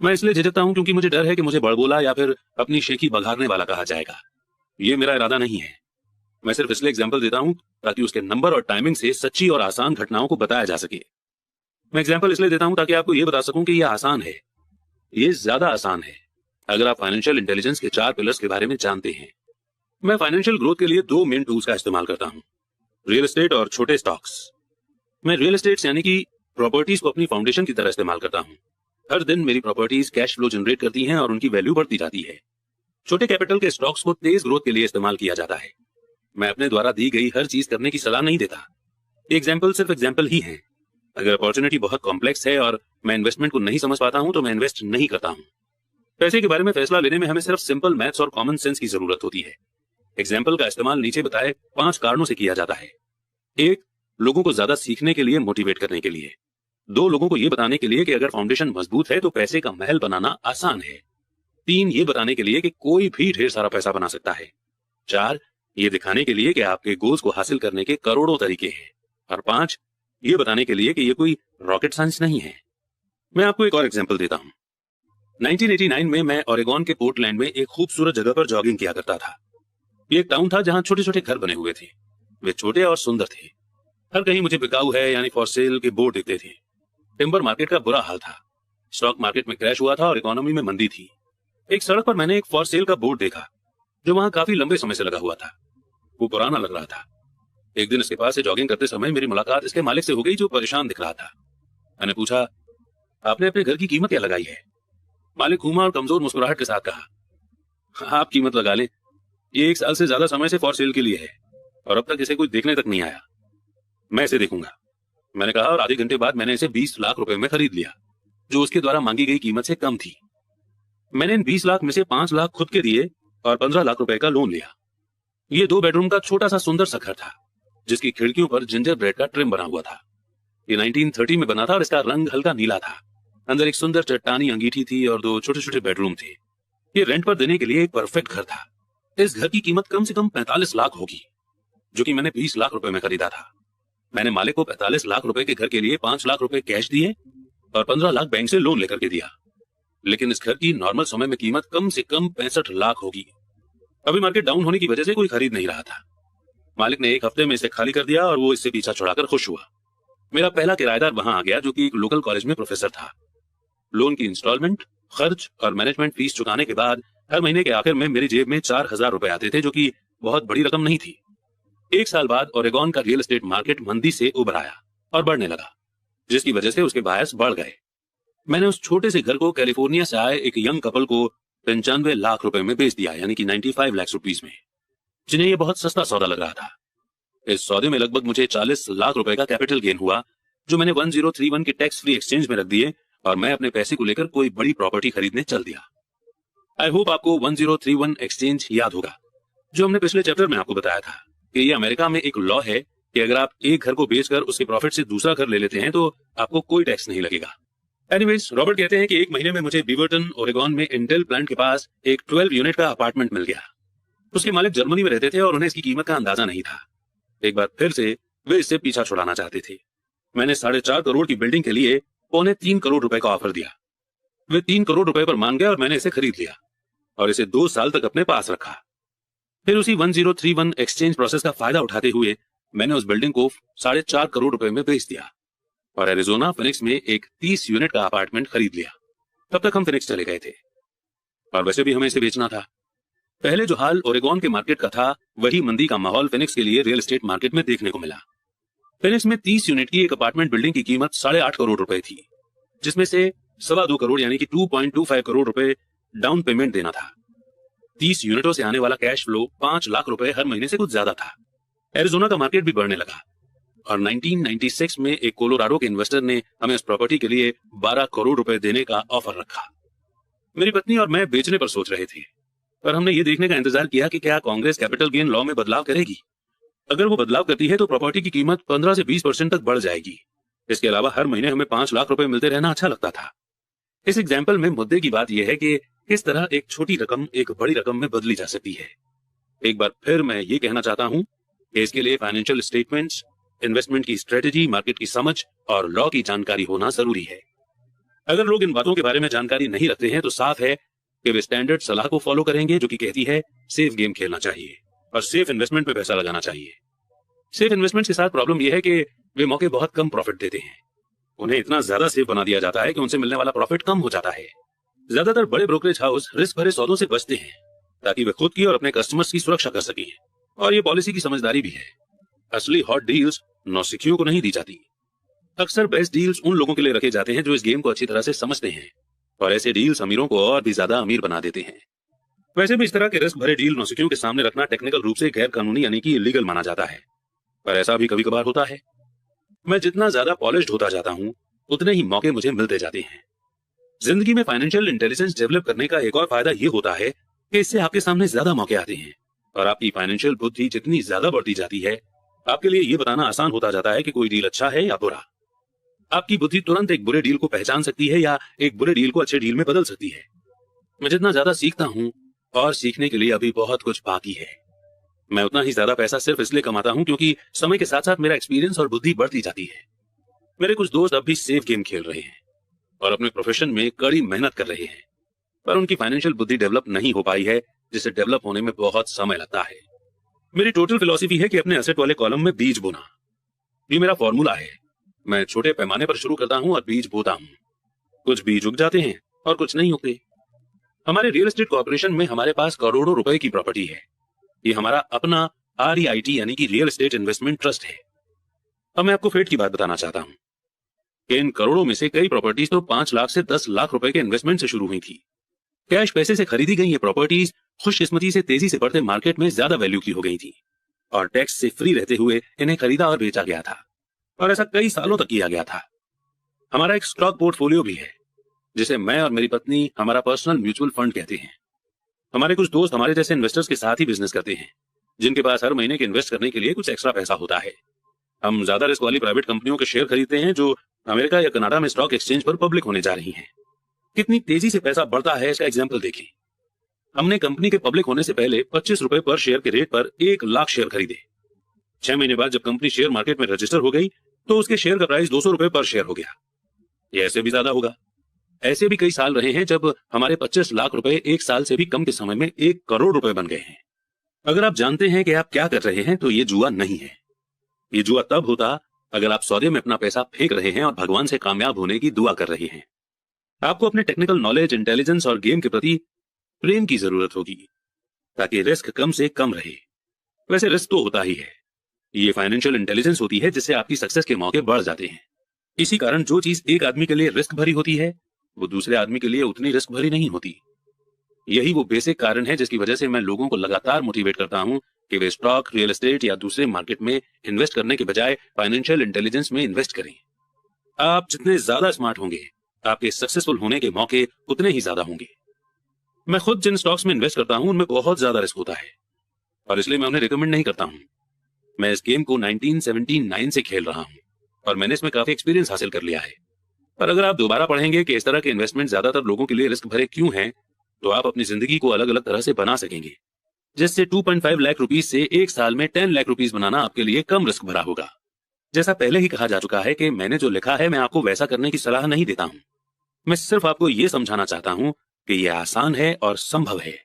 मैं इसलिए झिझकता हूं क्योंकि मुझे डर है कि मुझे बड़बोला या फिर अपनी शेखी बघारने वाला कहा जाएगा। ये मेरा इरादा नहीं है। मैं सिर्फ इसलिए एग्जाम्पल देता हूं ताकि उसके नंबर और टाइमिंग से सच्ची और आसान घटनाओं को बताया जा सके। मैं एग्जाम्पल इसलिए देता हूं ताकि आपको यह बता सकूं कि यह आसान है, ये ज्यादा आसान है अगर आप फाइनेंशियल इंटेलिजेंस के 4 पिलर्स के बारे में जानते हैं। मैं फाइनेंशियल ग्रोथ के लिए 2 मेन टूल्स का इस्तेमाल करता हूं, रियल एस्टेट और छोटे स्टॉक्स। मैं रियल एस्टेट यानी कि प्रॉपर्टीज को अपनी फाउंडेशन की तरह इस्तेमाल करता हूं। हर दिन मेरी प्रॉपर्टीज कैश फ्लो जनरेट करती हैं और उनकी वैल्यू बढ़ती जाती है। छोटे कैपिटल के स्टॉक्स को तेज ग्रोथ के लिए इस्तेमाल किया जाता है। मैं अपने द्वारा दी गई हर चीज करने की सलाह नहीं देता। एग्जाम्पल सिर्फ एग्जाम्पल ही है। अगर अपॉर्चुनिटी बहुत कॉम्प्लेक्स है और मैं इन्वेस्टमेंट को नहीं समझ पाता हूं तो मैं इन्वेस्ट नहीं करता हूं। पैसे के बारे में फैसला लेने में हमें सिर्फ सिंपल मैथ्स और कॉमन सेंस की जरूरत होती है। एग्जाम्पल का इस्तेमाल नीचे बताए 5 कारणों से किया जाता है। 1, लोगों को ज्यादा सीखने के लिए, मोटिवेट करने के लिए। 2, लोगों को यह बताने के लिए कि अगर फाउंडेशन मजबूत है तो पैसे का महल बनाना आसान है। 3, ये बताने के लिए कि कोई भी ढेर सारा पैसा बना सकता है। 4, ये दिखाने के लिए कि आपके गोल्स को हासिल करने के करोड़ों तरीके हैं। और 5, ये बताने के लिए कि ये कोई रॉकेट साइंस नहीं है। मैं आपको एक और एग्जांपल देता हूं। 1989 में मैं ओरेगॉन के पोर्टलैंड में एक खूबसूरत जगह पर जॉगिंग किया करता था। ये एक टाउन था जहां छोटे छोटे घर बने हुए थे। वे छोटे और सुंदर थे। हर कहीं मुझे बिकाऊ है यानी फॉर सेल के बोर्ड दिखते थे। टिम्बर मार्केट का बुरा हाल था। स्टॉक मार्केट में क्रैश हुआ था और इकोनॉमी में मंदी थी। एक सड़क पर मैंने एक फॉर सेल का बोर्ड देखा जो वहां काफी लंबे समय से लगा हुआ था। वो पुराना लग रहा था। एक दिन इसके पास से जॉगिंग करते समय मेरी मुलाकात इसके मालिक से हो गई जो परेशान दिख रहा था। मैंने पूछा, आपने अपने घर की कीमत क्या लगाई है? मालिक घूमा और कमजोर मुस्कुराहट के साथ कहा, आप कीमत लगा लें, ये 1 साल से ज्यादा समय से फॉर सेल के लिए है और अब तक इसे कोई देखने तक नहीं आया। मैं इसे देखूंगा, मैंने कहा, और आधे घंटे बाद मैंने इसे 20 लाख रुपए में खरीद लिया, जो उसके द्वारा मांगी गई कीमत से कम थी। मैंने इन 20 लाख में से 5 लाख खुद के दिए और 15 लाख रुपए का लोन लिया। ये 2 बेडरूम का छोटा सा सुंदर सा घर था जिसकी खिड़कियों पर जिंजर ब्रेड का ट्रिम बना हुआ था। ये 1930 में बना था और इसका रंग हल्का नीला था। अंदर एक सुंदर चट्टानी अंगीठी थी और 2 छोटे छोटे बेडरूम थे। ये रेंट पर देने के लिए एक परफेक्ट घर था। इस घर की कीमत कम से कम 45 लाख होगी, जो कि मैंने 20 लाख रुपए में खरीदा था। मैंने मालिक को 45 लाख रुपए के घर के लिए 5 लाख रुपए कैश दिए और 15 लाख बैंक से लोन लेकर के दिया। लेकिन इस घर की नॉर्मल समय में कीमत कम से कम 65 लाख होगी। अभी मार्केट डाउन होने की वजह से कोई खरीद नहीं रहा था। मालिक ने 1 हफ्ते में इसे खाली कर दिया और वो इससे पीछा छुड़ाकर खुश हुआ। मेरा पहला किराएदार वहां आ गया जो कि एक लोकल कॉलेज में प्रोफेसर था। लोन की इंस्टॉलमेंट, खर्च और मैनेजमेंट फीस चुकाने के बाद हर महीने के आखिर में मेरी जेब में 4000 रुपए आते थे, जो कि बहुत बड़ी रकम नहीं थी। 1 साल बाद ओरेगॉन का रियल एस्टेट मार्केट मंदी से उबर आया और बढ़ने लगा, जिसकी वजह से उसके बायर्स बढ़ गए। मैंने उस छोटे से घर को कैलिफोर्निया से आए एक यंग कपल को 95 लाख रुपए में बेच दिया, यानी कि 95 लाख रुपीस में, जिन्हें यह बहुत सस्ता सौदा लग रहा था। इस सौदे में लगभग मुझे 40 लाख रुपए का कैपिटल गेन हुआ, जो मैंने 1031 के टैक्स फ्री एक्सचेंज में रख दिए और मैं अपने पैसे को लेकर कोई बड़ी प्रॉपर्टी खरीदने चल दिया। आई होप आपको 1031 एक्सचेंज याद होगा, जो हमने पिछले चैप्टर में आपको बताया था कि ये अमेरिका में एक लॉ है कि अगर आप एक घर को बेचकर उसके प्रॉफिट से दूसरा घर ले लेते हैं तो आपको कोई टैक्स नहीं लगेगा। एनीवेज, रॉबर्ट कहते हैं कि एक महीने में मुझे बीवर्टन ओरेगॉन में इंटेल प्लांट के पास एक 12 यूनिट का अपार्टमेंट मिल गया। उसके मालिक जर्मनी में रहते थे और उन्हें इसकी कीमत का अंदाजा नहीं था। एक बार फिर से वे इससे पीछा छुड़ाना चाहते थे। मैंने 4.5 करोड़ की बिल्डिंग के लिए 3.25 करोड़ रुपए का ऑफर दिया। वे 3 करोड़ रुपए पर मान गए और मैंने इसे खरीद लिया और इसे 2 साल तक अपने पास रखा। फिर उसी 1031 एक्सचेंज प्रोसेस का फायदा उठाते हुए मैंने उस बिल्डिंग को 4.5 करोड़ रुपए में बेच दिया और एरिजोना फिनिक्स में एक 30 यूनिट का अपार्टमेंट खरीद लिया। तब तक हम फिनिक्स चले गए थे और वैसे भी हमें इसे बेचना था। पहले जो हाल ओरेगॉन के मार्केट का था, वही मंदी का माहौल फिनिक्स के लिए रियल एस्टेट मार्केट में देखने को मिला। फिनिक्स में 30 यूनिट की एक अपार्टमेंट बिल्डिंग की कीमत 8.5 करोड़ रुपए थी, जिसमें से 2.25 करोड़ यानी कि 2.25 करोड़ रुपए डाउन पेमेंट देना था। 30 यूनिटों से आने वाला कैश फ्लो 5 लाख रुपए हर महीने से कुछ ज्यादा था। एरिजोना का मार्केट भी बढ़ने लगा और 1996 में एक कोलोराडो के इन्वेस्टर ने हमें उस प्रॉपर्टी के लिए 12 करोड़ रुपए देने का ऑफर रखा। मेरी पत्नी और मैं बेचने पर सोच रहे थे, पर हमने ये देखने का इंतजार किया कि क्या कांग्रेस कैपिटल गेन लॉ में बदलाव करेगी। अगर वो बदलाव करती है तो प्रॉपर्टी की कीमत 15 से 20% तक बढ़ जाएगी। इसके अलावा हर महीने हमें 5 लाख रुपए मिलते रहना अच्छा लगता था। इस एग्जाम्पल में मुद्दे की बात यह है कि किस तरह एक छोटी रकम एक बड़ी रकम में बदली जा सकती है। एक बार फिर मैं ये कहना चाहता हूं कि इसके लिए फाइनेंशियल स्टेटमेंट्स, इन्वेस्टमेंट की स्ट्रेटेजी, मार्केट की समझ और लॉ की जानकारी होना जरूरी है। अगर लोग इन बातों के बारे में जानकारी नहीं रखते हैं तो साफ है कि वे स्टैंडर्ड सलाह को फॉलो करेंगे जो कि कहती है सेफ गेम खेलना चाहिए और सेफ इन्वेस्टमेंट पे पैसा लगाना चाहिए। सेफ इन्वेस्टमेंट के साथ प्रॉब्लम यह है कि वे मौके बहुत कम प्रॉफिट देते हैं। उन्हें इतना ज्यादा सेफ बना दिया जाता है कि उनसे मिलने वाला प्रॉफिट कम हो जाता है। ज्यादातर बड़े ब्रोकरेज हाउस रिस्क भरे सौदों से बचते हैं ताकि वे खुद की और अपने कस्टमर्स की सुरक्षा कर सकें, और ये पॉलिसी की समझदारी भी है। असली हॉट डील्स नौसिखियों को नहीं दी जाती। अक्सर बेस्ट डील्स उन लोगों के लिए रखे जाते हैं जो इस गेम को अच्छी तरह से समझते हैं, और ऐसे डील्स अमीरों को और भी ज्यादा अमीर बना देते हैं। वैसे भी इस तरह के रिस्क भरे डील नौसिखियों के सामने रखना टेक्निकल रूप से गैर कानूनी यानी कि इलीगल माना जाता है, पर ऐसा भी कभी कभार होता है। मैं जितना ज्यादा पॉलिश्ड होता जाता हूं उतने ही मौके मुझे मिलते जाते हैं। जिंदगी में फाइनेंशियल इंटेलिजेंस डेवलप करने का एक और फायदा यह होता है कि इससे आपके सामने ज्यादा मौके आते हैं, और आपकी फाइनेंशियल बुद्धि जितनी ज्यादा बढ़ती जाती है आपके लिए यह बताना आसान होता जाता है कि कोई डील अच्छा है या बुरा। आपकी बुद्धि तुरंत एक बुरे डील को पहचान सकती है या एक बुरे डील को अच्छे डील में बदल सकती है। मैं जितना ज्यादा सीखता हूं, और सीखने के लिए अभी बहुत कुछ बाकी है, मैं उतना ही ज्यादा पैसा सिर्फ इसलिए कमाता हूं क्योंकि समय के साथ साथ मेरा एक्सपीरियंस और बुद्धि बढ़ती जाती है। मेरे कुछ दोस्त अब भी सेफ गेम खेल रहे हैं और अपने प्रोफेशन में कड़ी मेहनत कर रहे हैं, पर उनकी फाइनेंशियल बुद्धि डेवलप नहीं हो पाई है, जिसे डेवलप होने में बहुत समय लगता है। मेरी टोटल फिलॉसफी है कि अपने एसेट वाले कॉलम में बीज बोना। ये मेरा फॉर्मूला है। मैं छोटे पैमाने पर शुरू करता हूं और बीज बोता हूं। कुछ बीज उग जाते हैं और कुछ नहीं उगते। हमारे रियल एस्टेट कॉर्पोरेशन में हमारे पास करोड़ों रुपए की प्रॉपर्टी है। ये हमारा अपना REIT यानी कि रियल एस्टेट इन्वेस्टमेंट ट्रस्ट है। अब मैं आपको फेट की बात बताना चाहता हूं कि इन करोड़ों में से कई प्रॉपर्टीज तो 5 लाख से 10 लाख रुपए के इन्वेस्टमेंट से शुरू हुई थी। कैश पैसे से खरीदी गई ये प्रॉपर्टीज खुशकिस्मती से तेजी से बढ़ते मार्केट में ज्यादा वैल्यू की हो गई थी, और टैक्स से फ्री रहते हुए इन्हें खरीदा और बेचा गया था, और ऐसा कई सालों तक किया गया था। हमारा एक स्टॉक पोर्टफोलियो भी है जिसे मैं और मेरी पत्नी हमारा पर्सनल म्यूचुअल फंड कहते हैं। हमारे कुछ दोस्त हमारे जैसे इन्वेस्टर्स के साथ ही बिजनेस करते हैं, जिनके पास हर महीने के इन्वेस्ट करने के लिए कुछ एक्स्ट्रा पैसा होता है। हम ज्यादा रिस्क वाली प्राइवेट कंपनियों के शेयर खरीदते हैं जो अमेरिका या कनाडा में स्टॉक एक्सचेंज पर पब्लिक होने जा रही हैं। कितनी तेजी से पैसा बढ़ता है इसका एग्जाम्पल देखें। हमने कंपनी के पब्लिक होने से पहले 25 रुपए पर शेयर के रेट पर 1 लाख शेयर खरीदे। 6 महीने बाद जब कंपनी शेयर मार्केट में रजिस्टर हो गई तो उसके शेयर का प्राइस 200 रुपए पर शेयर हो गया। ये ऐसे भी ज्यादा होगा। ऐसे भी कई साल रहे हैं जब हमारे 25 लाख रुपए 1 साल से भी कम के समय में 1 करोड़ रुपए बन गए हैं। अगर आप जानते हैं कि आप क्या कर रहे हैं तो ये जुआ नहीं है। ये जुआ तब होता अगर आप सौदे में अपना पैसा फेंक रहे हैं और भगवान से कामयाब होने की दुआ कर रहे हैं। आपको अपने टेक्निकल नॉलेज, इंटेलिजेंस और गेम के प्रति प्रेम की जरूरत होगी ताकि रिस्क कम से कम रहे। वैसे रिस्क तो होता ही है। ये फाइनेंशियल इंटेलिजेंस होती है जिससे आपकी सक्सेस के मौके बढ़ जाते हैं। इसी कारण जो चीज एक आदमी के लिए रिस्क भरी होती है वो दूसरे आदमी के लिए उतनी रिस्क भरी नहीं होती। यही वो बेसिक कारण है जिसकी वजह से मैं लोगों को लगातार मोटिवेट करता हूं कि वे स्टॉक, रियल एस्टेट या दूसरे मार्केट में इन्वेस्ट करने के बजाय फाइनेंशियल इंटेलिजेंस में इन्वेस्ट करें। आप जितने ज्यादा स्मार्ट होंगे आपके सक्सेसफुल होने के मौके उतने ही ज्यादा होंगे। मैं खुद जिन स्टॉक्स में इन्वेस्ट करता हूं उनमें बहुत ज्यादा रिस्क होता है और इसलिए मैं उन्हें रिकमेंड नहीं करता हूं। मैं इस गेम को 1979 से खेल रहा हूं और मैंने इसमें काफी एक्सपीरियंस हासिल कर लिया है। पर अगर आप दोबारा पढ़ेंगे कि इस तरह के इन्वेस्टमेंट ज्यादातर लोगों के लिए रिस्क भरे क्यों हैं, तो आप अपनी जिंदगी को अलग अलग तरह से बना सकेंगे, जिससे 2.5 लाख रुपीज से 1 साल में 10 लाख रुपीज बनाना आपके लिए कम रिस्क भरा होगा। जैसा पहले ही कहा जा चुका है कि मैंने जो लिखा है मैं आपको वैसा करने की सलाह नहीं देता हूं। मैं सिर्फ आपको यह समझाना चाहता हूं कि यह आसान है और संभव है।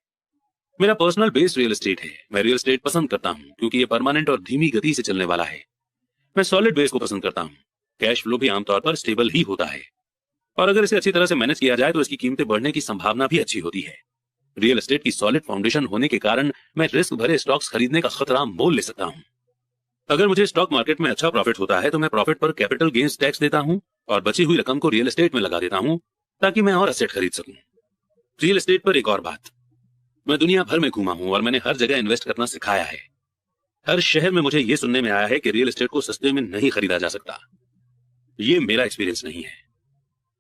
मेरा पर्सनल बेस रियल एस्टेट है। मैं रियल एस्टेट पसंद करता हूं क्योंकि यह परमानेंट और धीमी गति से चलने वाला है। मैं सॉलिड बेस को पसंद करता हूं। कैश फ्लो भी आमतौर पर स्टेबल ही होता है और अगर इसे अच्छी तरह से मैनेज किया जाए तो इसकी कीमतें बढ़ने की संभावना भी अच्छी होती है। रियल एस्टेट की सॉलिड फाउंडेशन होने के कारण मैं रिस्क भरे स्टॉक्स खरीदने का खतरा मोल ले सकता हूं। अगर मुझे स्टॉक मार्केट में अच्छा प्रॉफिट होता है तो मैं प्रॉफिट पर कैपिटल गेन्स टैक्स देता हूं और बची हुई रकम को रियल एस्टेट में लगा देता हूं ताकि मैं और एसेट खरीद सकूं। रियल एस्टेट पर एक और बात, मैं दुनिया भर में घूमा हूं और मैंने हर जगह इन्वेस्ट करना सिखाया है। हर शहर में मुझे यह सुनने में आया है कि रियल एस्टेट को सस्ते में नहीं खरीदा जा सकता। ये मेरा एक्सपीरियंस नहीं है।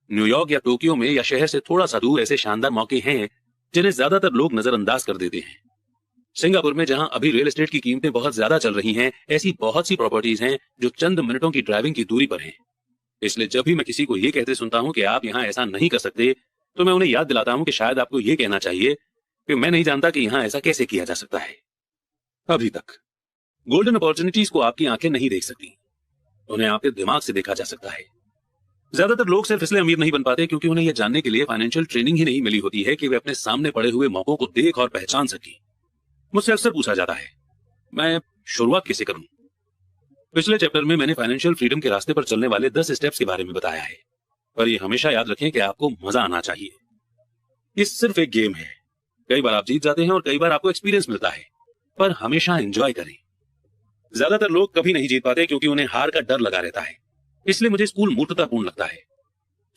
न्यूयॉर्क या टोक्यो में या शहर से थोड़ा सा दूर ऐसे शानदार मौके हैं जिन्हें ज्यादातर लोग नजरअंदाज कर देते हैं। सिंगापुर में जहां अभी रियल एस्टेट की कीमतें बहुत ज्यादा चल रही हैं, ऐसी बहुत सी प्रॉपर्टीज हैं जो चंद मिनटों की ड्राइविंग की दूरी पर हैं। इसलिए जब भी मैं किसी को यह कहते सुनता हूं कि आप यहां ऐसा नहीं कर सकते, तो मैं उन्हें याद दिलाता हूं कि शायद आपको यह कहना चाहिए कि मैं नहीं जानता कि यहां ऐसा कैसे किया जा सकता है। अभी तक गोल्डन अपॉर्चुनिटीज को आपकी आंखें नहीं देख सकती, उन्हें आपके दिमाग से देखा जा सकता है। ज्यादातर लोग सिर्फ इसलिए अमीर नहीं बन पाते क्योंकि उन्हें यह जानने के लिए फाइनेंशियल ट्रेनिंग ही नहीं मिली होती है कि वे अपने सामने पड़े हुए मौकों को देख और पहचान सकें। मुझसे अक्सर पूछा जाता है, मैं शुरुआत कैसे करूं? पिछले चैप्टर में मैंने फाइनेंशियल फ्रीडम के रास्ते पर चलने वाले 10 स्टेप्स के बारे में बताया है, पर यह हमेशा याद रखें कि आपको मजा आना चाहिए। ये सिर्फ एक गेम है। कई बार आप जीत जाते हैं और कई बार आपको एक्सपीरियंस मिलता है, पर हमेशा एंजॉय करें। ज्यादातर लोग कभी नहीं जीत पाते क्योंकि उन्हें हार का डर लगा रहता है। इसलिए मुझे स्कूल मूर्खतापूर्ण लगता है।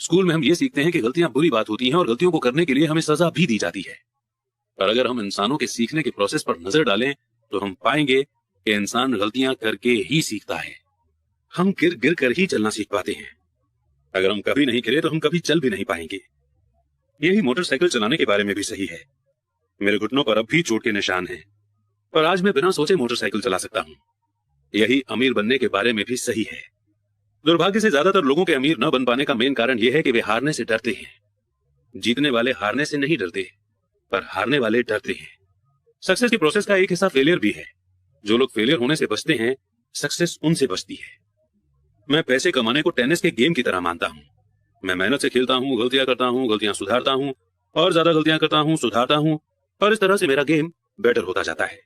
स्कूल में हम ये सीखते हैं कि गलतियां बुरी बात होती हैं और गलतियों को करने के लिए हमें सजा भी दी जाती है। पर अगर हम इंसानों के सीखने के प्रोसेस पर नजर डालें तो हम पाएंगे कि इंसान गलतियां करके ही सीखता है। हम गिर गिर कर ही चलना सीख पाते हैं। अगर हम कभी नहीं गिरे तो हम कभी चल भी नहीं पाएंगे। यही मोटरसाइकिल चलाने के बारे में भी सही है। मेरे घुटनों पर अब भी चोट के निशान हैं, पर आज मैं बिना सोचे मोटरसाइकिल चला सकता हूं। यही अमीर बनने के बारे में भी सही है। दुर्भाग्य से ज्यादातर लोगों के अमीर न बन पाने का मेन कारण यह है कि वे हारने से डरते हैं। जीतने वाले हारने से नहीं डरते, पर हारने वाले डरते हैं। सक्सेस की प्रोसेस का एक हिस्सा फेलियर भी है। जो लोग फेलियर होने से बचते हैं, सक्सेस उनसे बचती है। मैं पैसे कमाने को टेनिस के गेम की तरह मानता हूं। मैं मेहनत से खेलता हूं, गलतियां करता हूं, गलतियां सुधारता हूं और ज्यादा गलतियां करता हूं, सुधारता हूं, और इस तरह से मेरा गेम बेटर होता जाता है।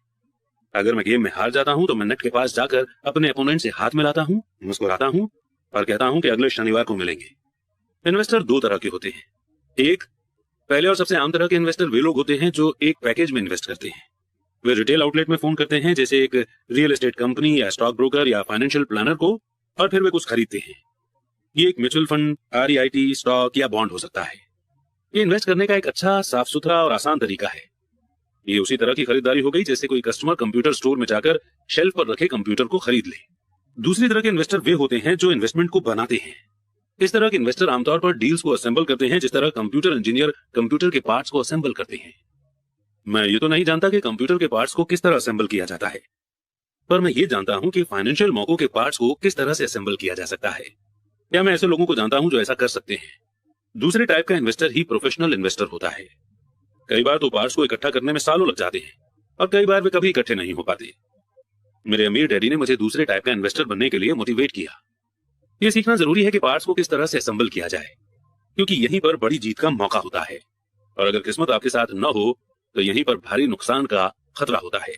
अगर मैं गेम में हार जाता हूं तो मैं नेट के पास जाकर अपने अपोनेंट से हाथ मिलाता हूं, मुस्कुराता हूं और कहता हूं कि अगले शनिवार को मिलेंगे। इन्वेस्टर दो तरह के होते हैं। एक, पहले और सबसे आम तरह के इन्वेस्टर वे लोग होते हैं जो एक पैकेज में इन्वेस्ट करते हैं। वे रिटेल आउटलेट में फोन करते हैं, जैसे एक रियल एस्टेट कंपनी या स्टॉक ब्रोकर या फाइनेंशियल प्लानर को, और फिर वे कुछ खरीदते हैं। ये एक म्यूचुअल फंड, REIT, स्टॉक या बॉन्ड हो सकता है। ये इन्वेस्ट करने का एक अच्छा, साफ सुथरा और आसान तरीका है। ये उसी तरह की खरीदारी हो गई जैसे कोई कस्टमर कंप्यूटर स्टोर में जाकर शेल्फ पर रखे कंप्यूटर को खरीद ले। दूसरी तरह के इन्वेस्टर वे होते हैं जो इन्वेस्टमेंट को बनाते हैं। इस तरह के इन्वेस्टर आमतौर पर डील्स को असेंबल करते हैं जिस तरह कंप्यूटर इंजीनियर कंप्यूटर के पार्ट्स को असेंबल करते हैं। मैं ये तो नहीं जानता कि कंप्यूटर के पार्ट्स को किस तरह असेंबल किया जाता है, पर मैं ये जानता हूं कि फाइनेंशियल मौकों के पार्ट्स को किस तरह से असेंबल किया जा सकता है, या मैं ऐसे लोगों को जानता हूं जो ऐसा कर सकते हैं। दूसरे टाइप का इन्वेस्टर ही प्रोफेशनल इन्वेस्टर होता है। कई बार तो पार्ट्स को इकट्ठा करने में सालों लग जाते हैं और कई बार वे कभी इकट्ठे नहीं हो पाते। मेरे अमीर डैडी ने मुझे दूसरे टाइप का इन्वेस्टर बनने के लिए मोटिवेट किया। यह सीखना जरूरी है कि पार्ट्स को किस तरह से असेंबल किया जाए, क्योंकि यहीं पर बड़ी जीत का मौका होता है, और अगर किस्मत आपके साथ न हो तो यहीं पर भारी नुकसान का खतरा होता है।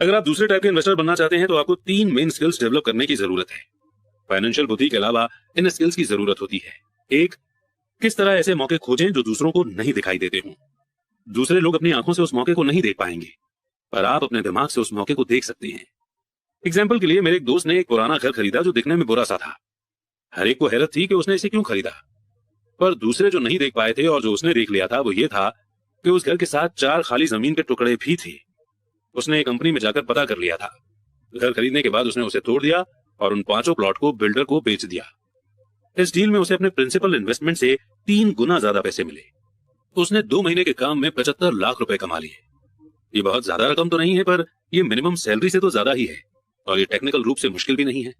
अगर आप दूसरे टाइप के इन्वेस्टर बनना चाहते हैं तो आपको 3 मेन स्किल्स डेवलप करने की जरूरत है। फाइनेंशियल बुद्धि के अलावा इन स्किल्स की जरूरत होती है। एक, किस तरह ऐसे मौके खोजें जो दूसरों को नहीं दिखाई देते हों। दूसरे लोग अपनी आंखों से उस मौके को नहीं देख पाएंगे, पर आप अपने दिमाग से उस मौके को देख सकते हैं। एग्जाम्पल के लिए, मेरे एक दोस्त ने एक पुराना घर खरीदा जो दिखने में बुरा सा था। हर एक को हैरत थी कि उसने इसे क्यों खरीदा, पर दूसरे जो नहीं देख पाए थे और जो उसने देख लिया था वो ये था कि उस घर के साथ 4 खाली जमीन के टुकड़े भी थे। उसने एक कंपनी में जाकर पता कर लिया था। घर खरीदने के बाद उसने उसे तोड़ दिया और उन 5 प्लॉट को बिल्डर को बेच दिया। इस डील में उसे अपने प्रिंसिपल इन्वेस्टमेंट से 3 गुना ज्यादा पैसे मिले। उसने 2 महीने के काम में 75 लाख रुपए कमा लिए। ये बहुत ज्यादा रकम तो नहीं है, पर यह मिनिमम सैलरी से तो ज्यादा ही है, और ये टेक्निकल रूप से मुश्किल भी नहीं है।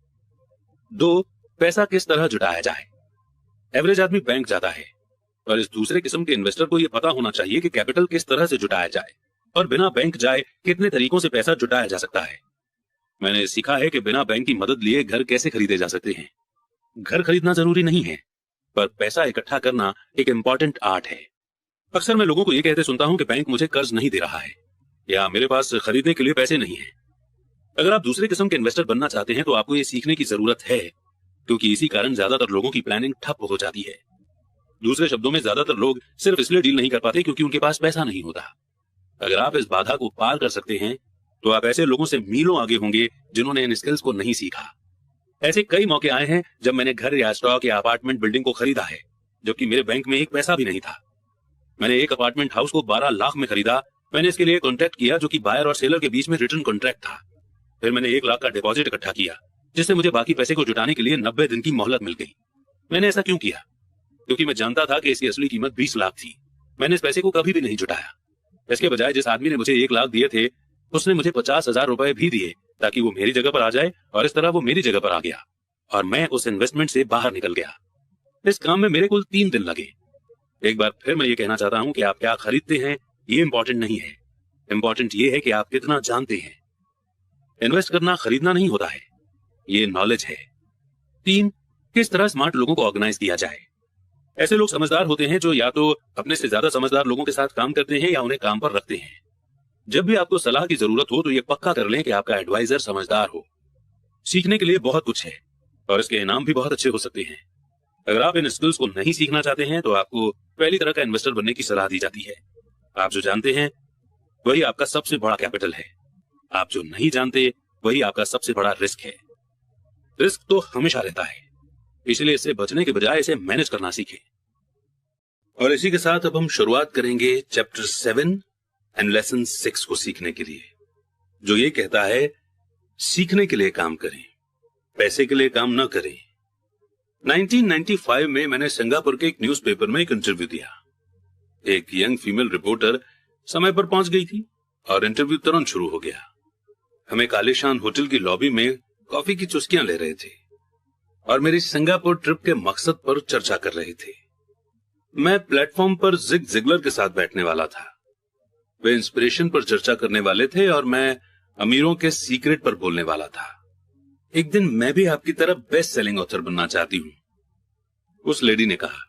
2, पैसा किस तरह जुटाया जाए। एवरेज आदमी बैंक जाता है, पर इस दूसरे किस्म के इन्वेस्टर को यह पता होना चाहिए कि कैपिटल किस तरह से जुटाया जाए और बिना बैंक जाए कितने तरीकों से पैसा जुटाया जा सकता है। मैंने सीखा है कि बिना बैंक की मदद लिए घर कैसे खरीदे जा सकते हैं। घर खरीदना जरूरी नहीं है, पर पैसा इकट्ठा करना एक इंपॉर्टेंट आर्ट है। अक्सर मैं लोगों को यह कहते सुनता हूं कि बैंक मुझे कर्ज नहीं दे रहा है, या मेरे पास खरीदने के लिए पैसे नहीं है। अगर आप दूसरे किस्म के इन्वेस्टर बनना चाहते हैं तो आपको यह सीखने की जरूरत है, क्योंकि इसी कारण ज्यादातर लोगों की प्लानिंग ठप हो जाती है। दूसरे शब्दों में, ज्यादातर लोग सिर्फ इसलिए डील नहीं कर पाते क्योंकि उनके पास पैसा नहीं होता। अगर आप इस बाधा को पार कर सकते हैं तो आप ऐसे लोगों से मीलों आगे होंगे जिन्होंने इन स्किल्स को नहीं सीखा। ऐसे कई मौके आए हैं जब मैंने घर या स्टॉक या अपार्टमेंट बिल्डिंग को खरीदा है, जबकि मेरे बैंक में एक पैसा भी नहीं था। मैंने एक अपार्टमेंट हाउस को 12 लाख में खरीदा। मैंने इसके लिए कॉन्ट्रैक्ट किया जो कि बायर और सेलर के बीच में रिटर्न कॉन्ट्रैक्ट था। फिर मैंने 1 लाख का डिपॉजिट इकट्ठा किया, जिससे मुझे बाकी पैसे को जुटाने के लिए 90 दिन की मोहलत मिल गई। मैंने ऐसा क्यों किया? क्योंकि मैं जानता था कि इसकी असली कीमत 20 लाख थी। मैंने इस पैसे को कभी भी नहीं जुटाया। इसके बजाय जिस आदमी ने मुझे 1 लाख दिए थे, उसने मुझे 50,000 रुपए भी दिए ताकि वो मेरी जगह पर आ जाए, और इस तरह वो मेरी जगह पर आ गया और मैं उस इन्वेस्टमेंट से बाहर निकल गया। इस काम में मेरे कुल 3 दिन लगे। एक बार फिर मैं ये कहना चाहता हूं कि आप क्या खरीदते हैं ये इंपॉर्टेंट नहीं है। इंपॉर्टेंट ये है कि आप कितना जानते हैं। इन्वेस्ट करना खरीदना नहीं होता है, ये नॉलेज है। 3, किस तरह स्मार्ट लोगों को ऑर्गेनाइज किया जाए। ऐसे लोग समझदार होते हैं जो या तो अपने से ज्यादा समझदार लोगों के साथ काम करते हैं या उन्हें काम पर रखते हैं। जब भी आपको सलाह की जरूरत हो तो यह पक्का कर लें कि आपका एडवाइजर समझदार हो। सीखने के लिए बहुत कुछ है और इसके इनाम भी बहुत अच्छे हो सकते हैं। अगर आप इन स्किल्स को नहीं सीखना चाहते हैं तो आपको पहली तरह का इन्वेस्टर बनने की सलाह दी जाती है। आप जो जानते हैं वही आपका सबसे बड़ा कैपिटल है। आप जो नहीं जानते वही आपका सबसे बड़ा रिस्क है। रिस्क तो हमेशा रहता है, इसलिए इससे बचने के बजाय इसे मैनेज करना सीखें। और इसी के साथ अब हम शुरुआत करेंगे चैप्टर 7 एंड लेसन 6 को सीखने के लिए, जो ये कहता है सीखने के लिए काम करें, पैसे के लिए काम न करें। 1995 में मैंने सिंगापुर के एक न्यूज़पेपर में एक इंटरव्यू दिया। एक यंग फीमेल रिपोर्टर समय पर पहुंच गई थी और इंटरव्यू तुरंत शुरू हो गया। हम एक आलीशान होटल की लॉबी में कॉफी की चुस्कियां ले रहे थे और मेरी सिंगापुर ट्रिप के मकसद पर चर्चा कर रहे थे। मैं प्लेटफॉर्म पर जिग जिगलर के साथ बैठने वाला था। वे इंस्पिरेशन पर चर्चा करने वाले थे और मैं अमीरों के सीक्रेट पर बोलने वाला था। एक दिन मैं भी आपकी तरह बेस्ट सेलिंग ऑथर बनना चाहती हूं, उस लेडी ने कहा।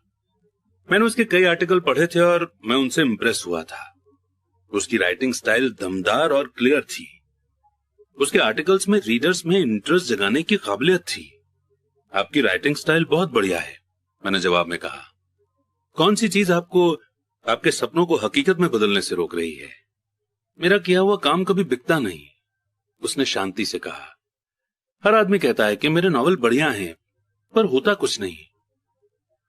मैंने उसके कई आर्टिकल पढ़े थे और मैं उनसे इंप्रेस हुआ था। उसकी राइटिंग स्टाइल दमदार और क्लियर थी। उसके आर्टिकल्स में रीडर्स में इंटरेस्ट जगाने की काबिलियत थी। आपकी राइटिंग स्टाइल बहुत बढ़िया है, मैंने जवाब में कहा। कौन सी चीज आपको आपके सपनों को हकीकत में बदलने से रोक रही है? मेरा किया हुआ काम कभी बिकता नहीं, उसने शांति से कहा। हर आदमी कहता है कि मेरे नॉवल बढ़िया हैं, पर होता कुछ नहीं।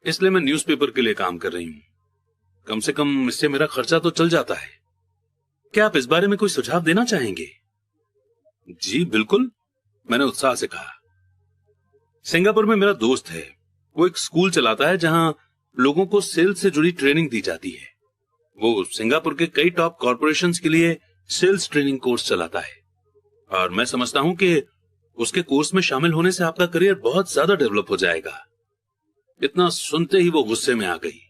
इसलिए मैं न्यूज़पेपर के लिए काम कर रही हूं। कम से कम इससे मेरा खर्चा तो चल जाता है। क्या आप इस बारे में कोई सुझाव देना चाहेंगे? जी बिल्कुल, मैंने उत्साह से कहा। सिंगापुर में मेरा दोस्त है। वो एक स्कूल चलाता है जहां लोगों को सेल्स से जुड़ी ट्रेनिंग दी जाती है। वो सिंगापुर के कई टॉप कॉर्पोरेशंस के लिए सेल्स ट्रेनिंग कोर्स चलाता है और मैं समझता हूं कि उसके कोर्स में शामिल होने से आपका करियर बहुत ज्यादा डेवलप हो जाएगा। इतना सुनते ही वो गुस्से में आ गई।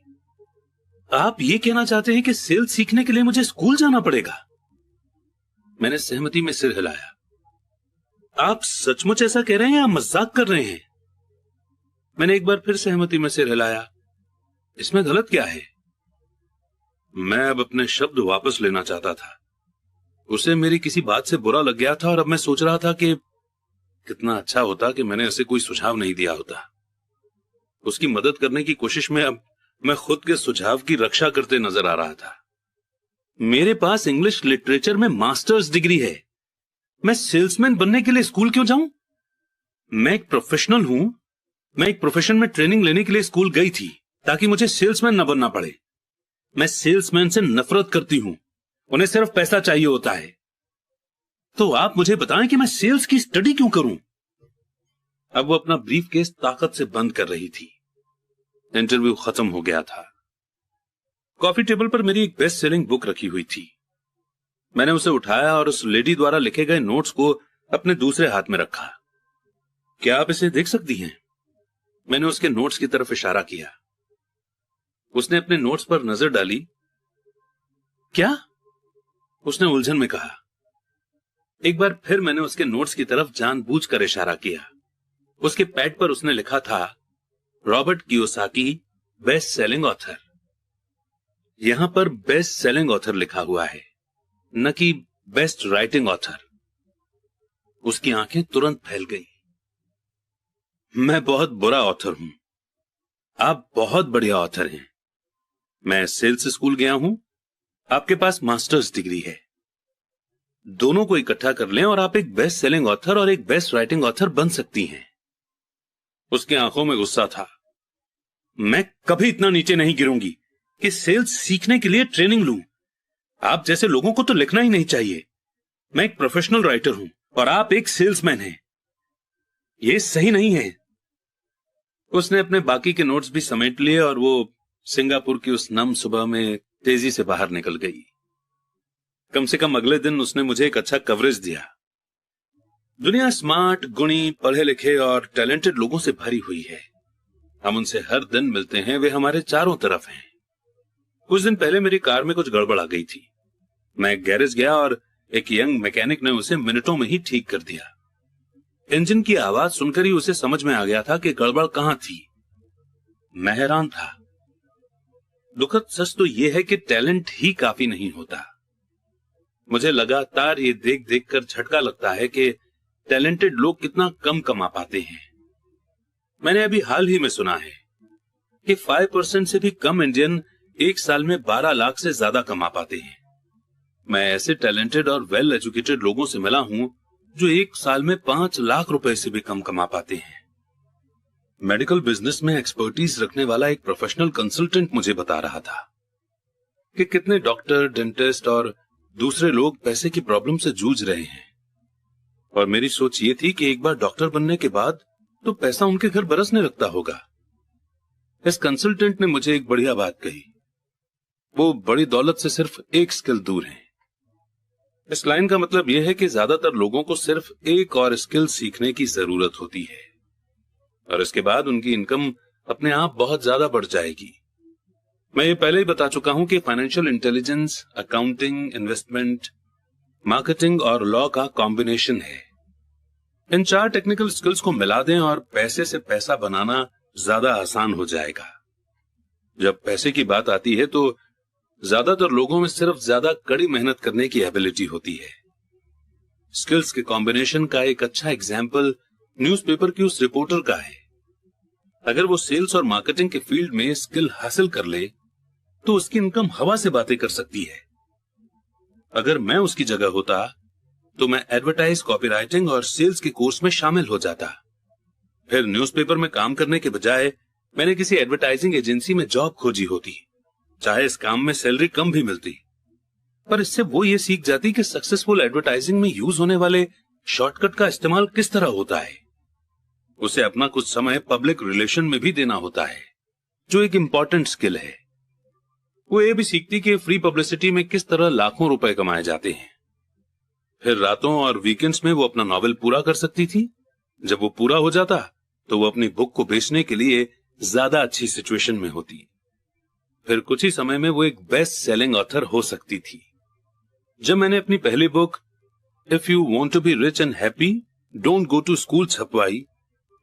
आप ये कहना चाहते हैं कि सेल्स सीखने के लिए मुझे स्कूल जाना पड़ेगा? मैंने सहमति में सिर हिलाया। आप सचमुच ऐसा कह रहे हैं या मजाक कर रहे हैं? मैंने एक बार फिर सहमति में सिर हिलाया। इसमें गलत क्या है? मैं अब अपने शब्द वापस लेना चाहता था। उसे मेरी किसी बात से बुरा लग गया था और अब मैं सोच रहा था कि कितना अच्छा होता कि मैंने उसे कोई सुझाव नहीं दिया होता। उसकी मदद करने की कोशिश में अब मैं खुद के सुझाव की रक्षा करते नजर आ रहा था। मेरे पास इंग्लिश लिटरेचर में मास्टर्स डिग्री है। मैं सेल्समैन बनने के लिए स्कूल क्यों जाऊं? मैं एक प्रोफेशनल हूं। मैं एक प्रोफेशन में ट्रेनिंग लेने के लिए स्कूल गई थी ताकि मुझे सेल्समैन न बनना पड़े। मैं सेल्समैन से नफरत करती हूं। उन्हें सिर्फ पैसा चाहिए होता है। तो आप मुझे बताएं कि मैं सेल्स की स्टडी क्यों करूं? अब वो अपना ब्रीफ केस ताकत से बंद कर रही थी। इंटरव्यू खत्म हो गया था। कॉफी टेबल पर मेरी एक बेस्ट सेलिंग बुक रखी हुई थी। मैंने उसे उठाया और उस लेडी द्वारा लिखे गए नोट्स को अपने दूसरे हाथ में रखा। क्या आप इसे देख सकती हैं? मैंने उसके नोट्स की तरफ इशारा किया। उसने अपने नोट्स पर नजर डाली। क्या? उसने उलझन में कहा। एक बार फिर मैंने उसके नोट्स की तरफ जानबूझकर इशारा किया। उसके पैड पर उसने लिखा था, Robert Kiyosaki best selling author. यहां पर बेस्ट सेलिंग ऑथर लिखा हुआ है, न कि बेस्ट राइटिंग ऑथर। उसकी आंखें तुरंत फैल गई। मैं बहुत बुरा ऑथर हूं। आप बहुत बढ़िया ऑथर हैं। मैं सेल्स स्कूल गया हूं। आपके पास मास्टर्स डिग्री है। दोनों को इकट्ठा कर लें और आप एक बेस्ट सेलिंग ऑथर और एक बेस्ट राइटिंग ऑथर बन सकती हैं। उसकी आंखों में गुस्सा था। मैं कभी इतना नीचे नहीं गिरूंगी कि सेल्स सीखने के लिए ट्रेनिंग लूं। आप जैसे लोगों को तो लिखना ही नहीं चाहिए। मैं एक प्रोफेशनल राइटर हूं और आप एक सेल्समैन हैं। यह सही नहीं है। उसने अपने बाकी के नोट्स भी समेट लिए और वो सिंगापुर की उस नम सुबह में तेजी से बाहर निकल गई। कम से कम अगले दिन उसने मुझे एक अच्छा कवरेज दिया। दुनिया स्मार्ट, गुणी, पढ़े लिखे और टैलेंटेड लोगों से भरी हुई है। हम उनसे हर दिन मिलते हैं। वे हमारे चारों तरफ हैं। कुछ दिन पहले मेरी कार में कुछ गड़बड़ आ गई थी। मैं एक गैरेज गया और एक यंग मैकेनिक ने उसे मिनटों में ही ठीक कर दिया। इंजन की आवाज सुनकर ही उसे समझ में आ गया था कि गड़बड़ कहां थी। मैं हैरान था। दुखद सच तो यह है कि टैलेंट ही काफी नहीं होता। मुझे लगातार ये देख देख कर झटका लगता है कि टैलेंटेड लोग कितना कम कमा पाते हैं। मैंने अभी हाल ही में सुना है कि 5% से भी कम इंडियन एक साल में 12 लाख से ज्यादा कमा पाते हैं। मैं ऐसे टैलेंटेड और वेल एजुकेटेड लोगों से मिला हूं जो एक साल में 5 लाख रुपए से भी कम कमा पाते हैं। मेडिकल बिजनेस में एक्सपर्टीज रखने वाला एक प्रोफेशनल कंसल्टेंट मुझे बता रहा था कि कितने डॉक्टर, डेंटिस्ट और दूसरे लोग पैसे की प्रॉब्लम से जूझ रहे हैं। और मेरी सोच ये थी कि एक बार डॉक्टर बनने के बाद तो पैसा उनके घर बरसने लगता होगा। इस कंसल्टेंट ने मुझे एक बढ़िया बात कही। वो बड़ी दौलत से सिर्फ एक स्किल दूर हैं। इस लाइन का मतलब यह है कि ज्यादातर लोगों को सिर्फ एक और स्किल सीखने की जरूरत होती है और इसके बाद उनकी इनकम अपने आप बहुत ज्यादा बढ़ जाएगी। मैं ये पहले ही बता चुका हूं कि financial intelligence, accounting, investment, marketing और लॉ का कॉम्बिनेशन है। इन 4 टेक्निकल स्किल्स को मिला दें और पैसे से पैसा बनाना ज्यादा आसान हो जाएगा। जब पैसे की बात आती है तो ज्यादातर लोगों में सिर्फ ज्यादा कड़ी मेहनत करने की एबिलिटी होती है। स्किल्स के कॉम्बिनेशन का एक अच्छा एग्जाम्पल न्यूज़पेपर की उस रिपोर्टर का है। अगर वो सेल्स और मार्केटिंग के फील्ड में स्किल हासिल कर ले तो उसकी इनकम हवा से बातें कर सकती है। अगर मैं उसकी जगह होता तो मैं एडवर्टाइज, कॉपीराइटिंग और सेल्स के कोर्स में शामिल हो जाता। फिर न्यूज़पेपर में काम करने के बजाय मैंने किसी एडवर्टाइजिंग एजेंसी में जॉब खोजी होती। चाहे इस काम में सैलरी कम भी मिलती, पर इससे वो ये सीख जाती कि सक्सेसफुल एडवर्टाइजिंग में यूज होने वाले शॉर्टकट का इस्तेमाल किस तरह होता है। उसे अपना कुछ समय पब्लिक रिलेशन में भी देना होता है, जो एक इंपॉर्टेंट स्किल है। वो ये भी सीखती कि फ्री पब्लिसिटी में किस तरह लाखों रुपए कमाए जाते हैं। फिर रातों और वीकेंड्स में वो अपना नॉवेल पूरा कर सकती थी। जब वो पूरा हो जाता तो वो अपनी बुक को बेचने के लिए ज्यादा अच्छी सिचुएशन में होती। फिर कुछ ही समय में वो एक बेस्ट सेलिंग ऑथर हो सकती थी। जब मैंने अपनी पहली book if you want to be rich and happy don't go to school छपवाई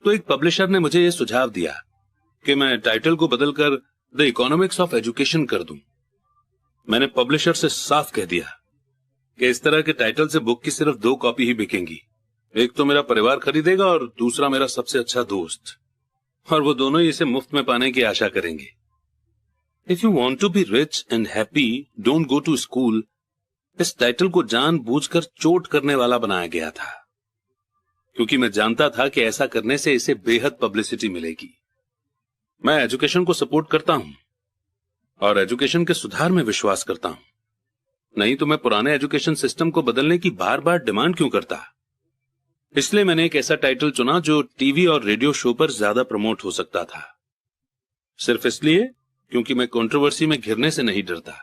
तो एक पब्लिशर ने मुझे यह सुझाव दिया कि मैं टाइटल को बदलकर द इकोनॉमिक्स ऑफ एजुकेशन कर दूं। मैंने पब्लिशर से साफ कह दिया कि इस तरह के टाइटल से बुक की सिर्फ 2 कॉपी ही बिकेंगी। एक तो मेरा परिवार खरीदेगा और दूसरा मेरा सबसे अच्छा दोस्त, और वो दोनों ही इसे मुफ्त में पाने की आशा करेंगे। If you want to be rich and happy don't go to school इस टाइटल को जानबूझकर चोट करने वाला बनाया गया था, क्योंकि मैं जानता था कि ऐसा करने से इसे बेहद पब्लिसिटी मिलेगी। मैं एजुकेशन को सपोर्ट करता हूं और एजुकेशन के सुधार में विश्वास करता हूं, नहीं तो मैं पुराने एजुकेशन सिस्टम को बदलने की बार बार डिमांड क्यों करता। इसलिए मैंने एक ऐसा टाइटल चुना जो टीवी और रेडियो शो पर ज्यादा प्रमोट हो सकता था, सिर्फ इसलिए क्योंकि मैं कंट्रोवर्सी में घिरने से नहीं डरता।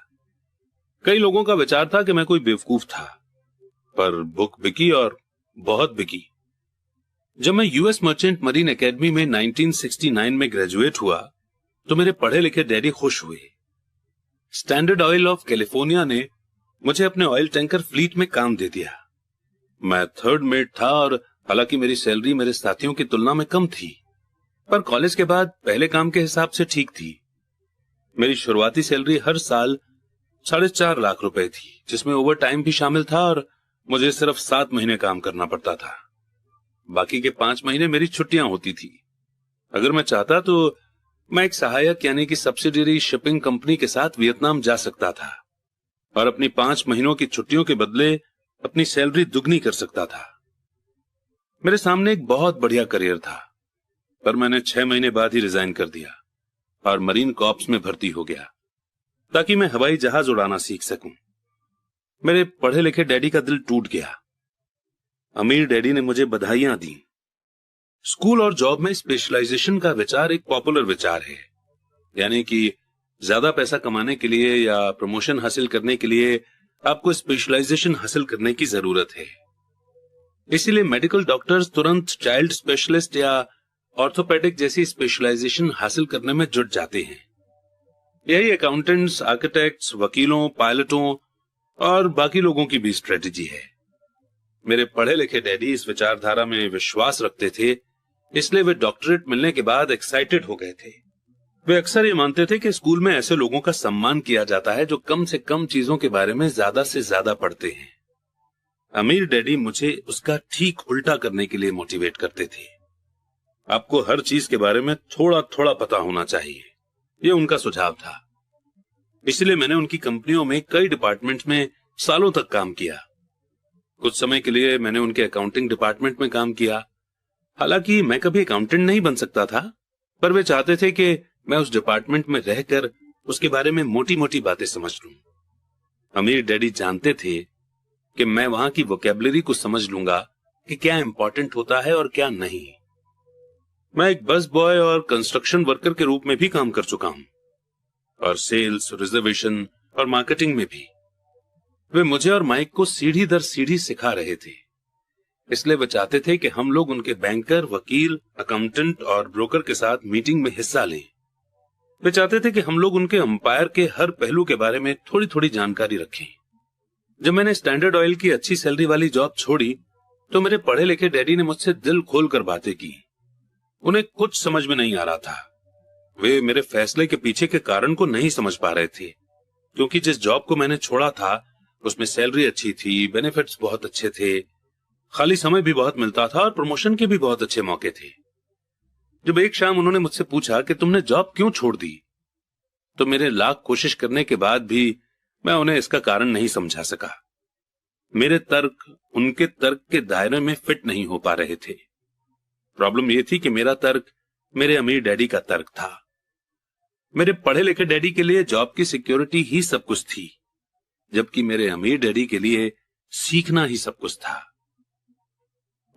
कई लोगों का विचार था कि मैं कोई बेवकूफ था, पर बुक बिकी और बहुत बिकी। जब मैं यूएस मर्चेंट मरीन एकेडमी में 1969 में ग्रेजुएट हुआ तो मेरे पढ़े लिखे डैडी खुश हुए। स्टैंडर्ड ऑयल ऑफ कैलिफोर्निया ने मुझे अपने ऑयल टैंकर फ्लीट में काम दे दिया। मैं 3rd मेट था और हालांकि मेरी सैलरी मेरे साथियों की तुलना में कम थी, पर कॉलेज के बाद पहले काम के हिसाब से ठीक थी। मेरी शुरुआती सैलरी हर साल 4.5 लाख रुपए थी, जिसमें ओवर टाइम भी शामिल था और मुझे सिर्फ 7 महीने काम करना पड़ता था। बाकी के 5 महीने मेरी छुट्टियां होती थी। अगर मैं चाहता तो मैं एक सहायक यानी कि सब्सिडियरी शिपिंग कंपनी के साथ वियतनाम जा सकता था और अपनी 5 महीनों की छुट्टियों के बदले अपनी सैलरी दुगनी कर सकता था। मेरे सामने एक बहुत बढ़िया करियर था, पर मैंने 6 महीने बाद ही रिजाइन कर दिया और मरीन कॉर्प्स में भर्ती हो गया ताकि मैं हवाई जहाज उड़ाना सीख सकूं। मेरे पढ़े लिखे डैडी का दिल टूट गया। अमीर डैडी ने मुझे बधाइयां दी। स्कूल और जॉब में स्पेशलाइजेशन का विचार एक पॉपुलर विचार है, यानी कि ज्यादा पैसा कमाने के लिए या प्रमोशन हासिल करने के लिए आपको स्पेशलाइजेशन हासिल करने की जरूरत है। इसीलिए मेडिकल डॉक्टर्स तुरंत चाइल्ड स्पेशलिस्ट या ऑर्थोपेडिक जैसी स्पेशलाइजेशन हासिल करने में जुट जाते हैं। यही अकाउंटेंट्स, आर्किटेक्ट्स, वकीलों, पायलटों और बाकी लोगों की भी स्ट्रेटेजी है। मेरे पढ़े लिखे डैडी इस विचारधारा में विश्वास रखते थे, इसलिए वे डॉक्टरेट मिलने के बाद एक्साइटेड हो गए थे। वे अक्सर ये मानते थे कि स्कूल में ऐसे लोगों का सम्मान किया जाता है जो कम से कम चीजों के बारे में ज्यादा से ज्यादा पढ़ते हैं। अमीर डैडी मुझे उसका ठीक उल्टा करने के लिए मोटिवेट करते थे। आपको हर चीज के बारे में थोड़ा थोड़ा पता होना चाहिए, ये उनका सुझाव था। इसलिए मैंने उनकी कंपनियों में कई डिपार्टमेंट्स में सालों तक काम किया। कुछ समय के लिए मैंने उनके अकाउंटिंग डिपार्टमेंट में काम किया। हालांकि मैं कभी अकाउंटेंट नहीं बन सकता था, पर वे चाहते थे कि मैं उस डिपार्टमेंट में रहकर उसके बारे में मोटी मोटी बातें समझ लूं। अमीर डैडी जानते थे कि मैं वहां की वोकैबुलरी को समझ लूंगा कि क्या इंपॉर्टेंट होता है और क्या नहीं। मैं एक बस बॉय और कंस्ट्रक्शन वर्कर के रूप में भी काम कर चुका हूं, और सेल्स, रिजर्वेशन और मार्केटिंग में भी। वे मुझे और माइक को सीढ़ी दर सीढ़ी सिखा रहे थे। इसलिए वे चाहते थे कि हम लोग उनके बैंकर, वकील, अकाउंटेंट और ब्रोकर के साथ मीटिंग में हिस्सा लें। वे चाहते थे कि हम लोग उनके अंपायर के हर पहलू के बारे में थोड़ी थोड़ी जानकारी रखें। जब मैंने स्टैंडर्ड ऑयल की अच्छी सैलरी वाली जॉब छोड़ी तो मेरे पढ़े लिखे डैडी ने मुझसे दिल खोलकर बातें की। उन्हें कुछ समझ में नहीं आ रहा था। वे मेरे फैसले के पीछे के कारण को नहीं समझ पा रहे थे, क्योंकि जिस जॉब को मैंने छोड़ा था उसमें सैलरी अच्छी थी, बेनिफिट्स बहुत अच्छे थे, खाली समय भी बहुत मिलता था और प्रमोशन के भी बहुत अच्छे मौके थे। जब एक शाम उन्होंने मुझसे पूछा कि तुमने जॉब क्यों छोड़ दी, तो मेरे लाख कोशिश करने के बाद भी मैं उन्हें इसका कारण नहीं समझा सका। मेरे तर्क उनके तर्क के दायरे में फिट नहीं हो पा रहे थे। प्रॉब्लम यह थी कि मेरा तर्क मेरे अमीर डैडी का तर्क था। मेरे पढ़े लिखे डैडी के लिए जॉब की सिक्योरिटी ही सब कुछ थी, जबकि मेरे अमीर डैडी के लिए सीखना ही सब कुछ था।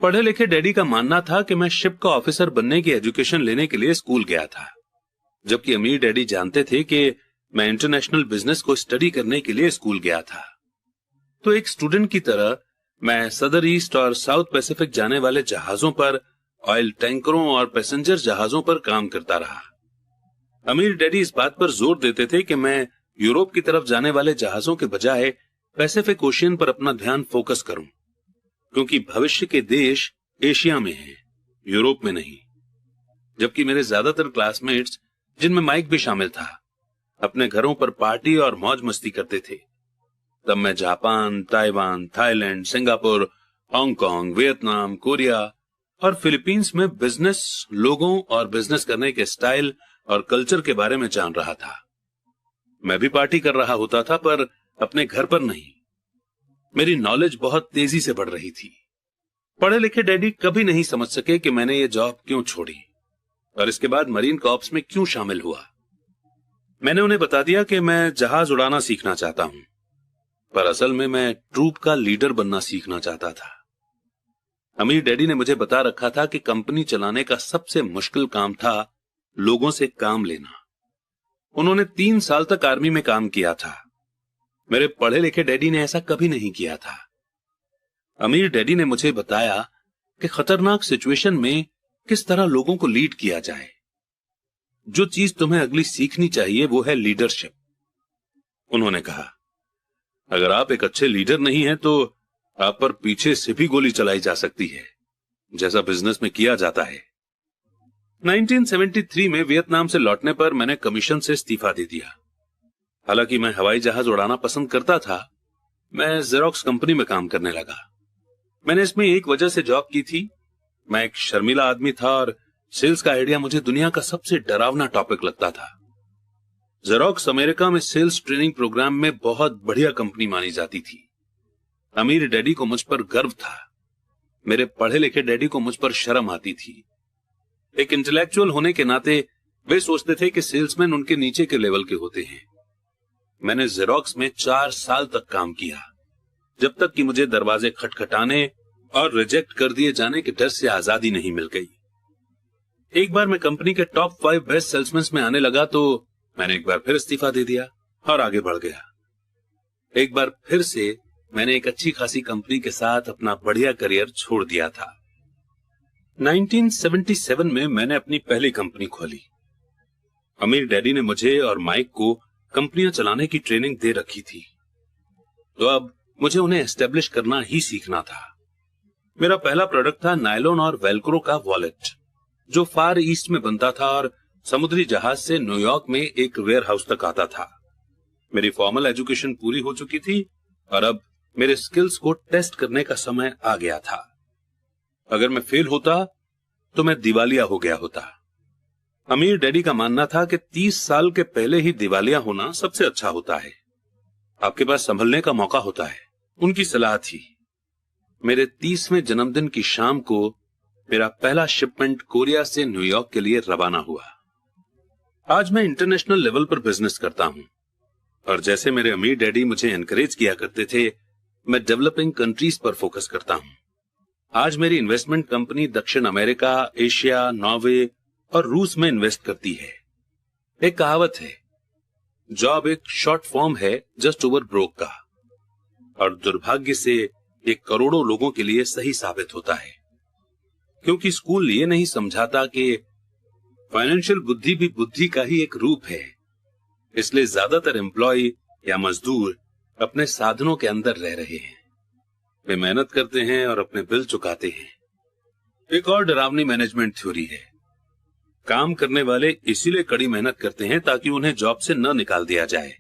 पढ़े लिखे डैडी का मानना था कि मैं शिप का ऑफिसर बनने की एजुकेशन लेने के लिए स्कूल गया था, जबकि अमीर डैडी जानते थे कि मैं इंटरनेशनल बिजनेस को स्टडी करने के लिए स्कूल गया था। तो एक स्टूडेंट की तरह मैं सदर ईस्ट और साउथ पैसिफिक जाने वाले जहाजों पर, ऑयल टैंकरों और पैसेंजर जहाजों पर काम करता रहा। अमीर डैडी इस बात पर जोर देते थे कि मैं यूरोप की तरफ जाने वाले जहाजों के बजाय पैसिफिक ओशियन पर अपना ध्यान फोकस करूं, क्योंकि भविष्य के देश एशिया में हैं, यूरोप में नहीं। जबकि मेरे ज्यादातर क्लासमेट्स, जिनमें माइक भी शामिल था, अपने घरों पर पार्टी और मौज मस्ती करते थे, तब मैं Japan, Taiwan, Thailand, Singapore, Hong Kong, Vietnam, Korea और फिलीपींस में बिजनेस लोगों और बिजनेस करने के स्टाइल और कल्चर के बारे में जान रहा था। मैं भी पार्टी कर रहा होता था, पर अपने घर पर नहीं। मेरी नॉलेज बहुत तेजी से बढ़ रही थी। पढ़े लिखे डैडी कभी नहीं समझ सके कि मैंने ये जॉब क्यों छोड़ी और इसके बाद मरीन कॉर्प्स में क्यों शामिल हुआ। मैंने उन्हें बता दिया कि मैं जहाज उड़ाना सीखना चाहता हूं, पर असल में मैं ट्रूप का लीडर बनना सीखना चाहता था। अमीर डैडी ने मुझे बता रखा था कि कंपनी चलाने का सबसे मुश्किल काम था लोगों से काम लेना। उन्होंने 3 साल तक आर्मी में काम किया था। मेरे पढ़े लिखे डैडी ने ऐसा कभी नहीं किया था। अमीर डैडी ने मुझे बताया कि खतरनाक सिचुएशन में किस तरह लोगों को लीड किया जाए। जो चीज तुम्हें अगली सीखनी चाहिए वो है लीडरशिप। उन्होंने कहा, अगर आप एक अच्छे लीडर नहीं हैं तो आप पर पीछे से भी गोली चलाई जा सकती है, जैसा बिजनेस में किया जाता है। 1973 में वियतनाम से लौटने पर मैंने कमीशन से इस्तीफा दे दिया। हालांकि मैं हवाई जहाज उड़ाना पसंद करता था, मैं जेरोक्स कंपनी में काम करने लगा। मैंने इसमें एक वजह से जॉब की थी। मैं एक शर्मीला आदमी था और सेल्स का आइडिया मुझे दुनिया का सबसे डरावना टॉपिक लगता था। जेरोक्स अमेरिका में सेल्स ट्रेनिंग प्रोग्राम में बहुत बढ़िया कंपनी मानी जाती थी। अमीर डैडी को मुझ पर गर्व था। मेरे पढ़े लिखे डैडी को मुझ पर शर्म आती थी। एक इंटेलेक्चुअल होने के नाते वे सोचते थे कि सेल्समैन उनके नीचे के लेवल के होते हैं। मैंने जेरोक्स में 4 साल तक काम किया, जब तक कि मुझे दरवाजे खटखटाने और रिजेक्ट कर दिए जाने के डर से आजादी नहीं मिल गई। एक बार मैं कंपनी के टॉप 5 बेस्ट सेल्समैन में आने लगा तो मैंने एक बार फिर इस्तीफा दे दिया और आगे बढ़ गया। एक बार फिर से मैंने एक अच्छी खासी कंपनी के साथ अपना बढ़िया करियर छोड़ दिया था। 1977 में मैंने अपनी पहली कंपनी खोली। अमीर डैडी ने मुझे और माइक को कंपनियां चलाने की ट्रेनिंग दे रखी थी, तो अब मुझे उन्हें एस्टेब्लिश करना ही सीखना था। मेरा पहला प्रोडक्ट था नायलॉन और वेलक्रो का वॉलेट, जो फार ईस्ट में बनता था और समुद्री जहाज से न्यूयॉर्क में एक वेयर हाउस तक आता था। मेरी फॉर्मल एजुकेशन पूरी हो चुकी थी और अब मेरे स्किल्स को टेस्ट करने का समय आ गया था। अगर मैं फेल होता तो मैं दिवालिया हो गया होता। अमीर डैडी का मानना था कि 30 साल के पहले ही दिवालिया होना सबसे अच्छा होता है, आपके पास संभलने का मौका होता है। उनकी सलाह थी। मेरे 30वें जन्मदिन की शाम को मेरा पहला शिपमेंट कोरिया से न्यूयॉर्क के लिए रवाना हुआ। आज मैं इंटरनेशनल लेवल पर बिजनेस करता हूं और जैसे मेरे अमीर डैडी मुझे एनकरेज किया करते थे, मैं डेवलपिंग कंट्रीज पर फोकस करता हूं। आज मेरी इन्वेस्टमेंट कंपनी दक्षिण अमेरिका, एशिया, नॉर्वे और रूस में इन्वेस्ट करती है। एक कहावत है, जॉब एक शॉर्ट फॉर्म है जस्ट ओवर ब्रोक का, और दुर्भाग्य से एक करोड़ों लोगों के लिए सही साबित होता है, क्योंकि स्कूल ये नहीं समझाता कि फाइनेंशियल बुद्धि भी बुद्धि का ही एक रूप है। इसलिए ज्यादातर एम्प्लॉय या मजदूर अपने साधनों के अंदर रह रहे हैं। वे मेहनत करते हैं और अपने बिल चुकाते हैं। एक और डरावनी मैनेजमेंट थ्योरी है, काम करने वाले इसीलिए कड़ी मेहनत करते हैं ताकि उन्हें जॉब से न निकाल दिया जाए,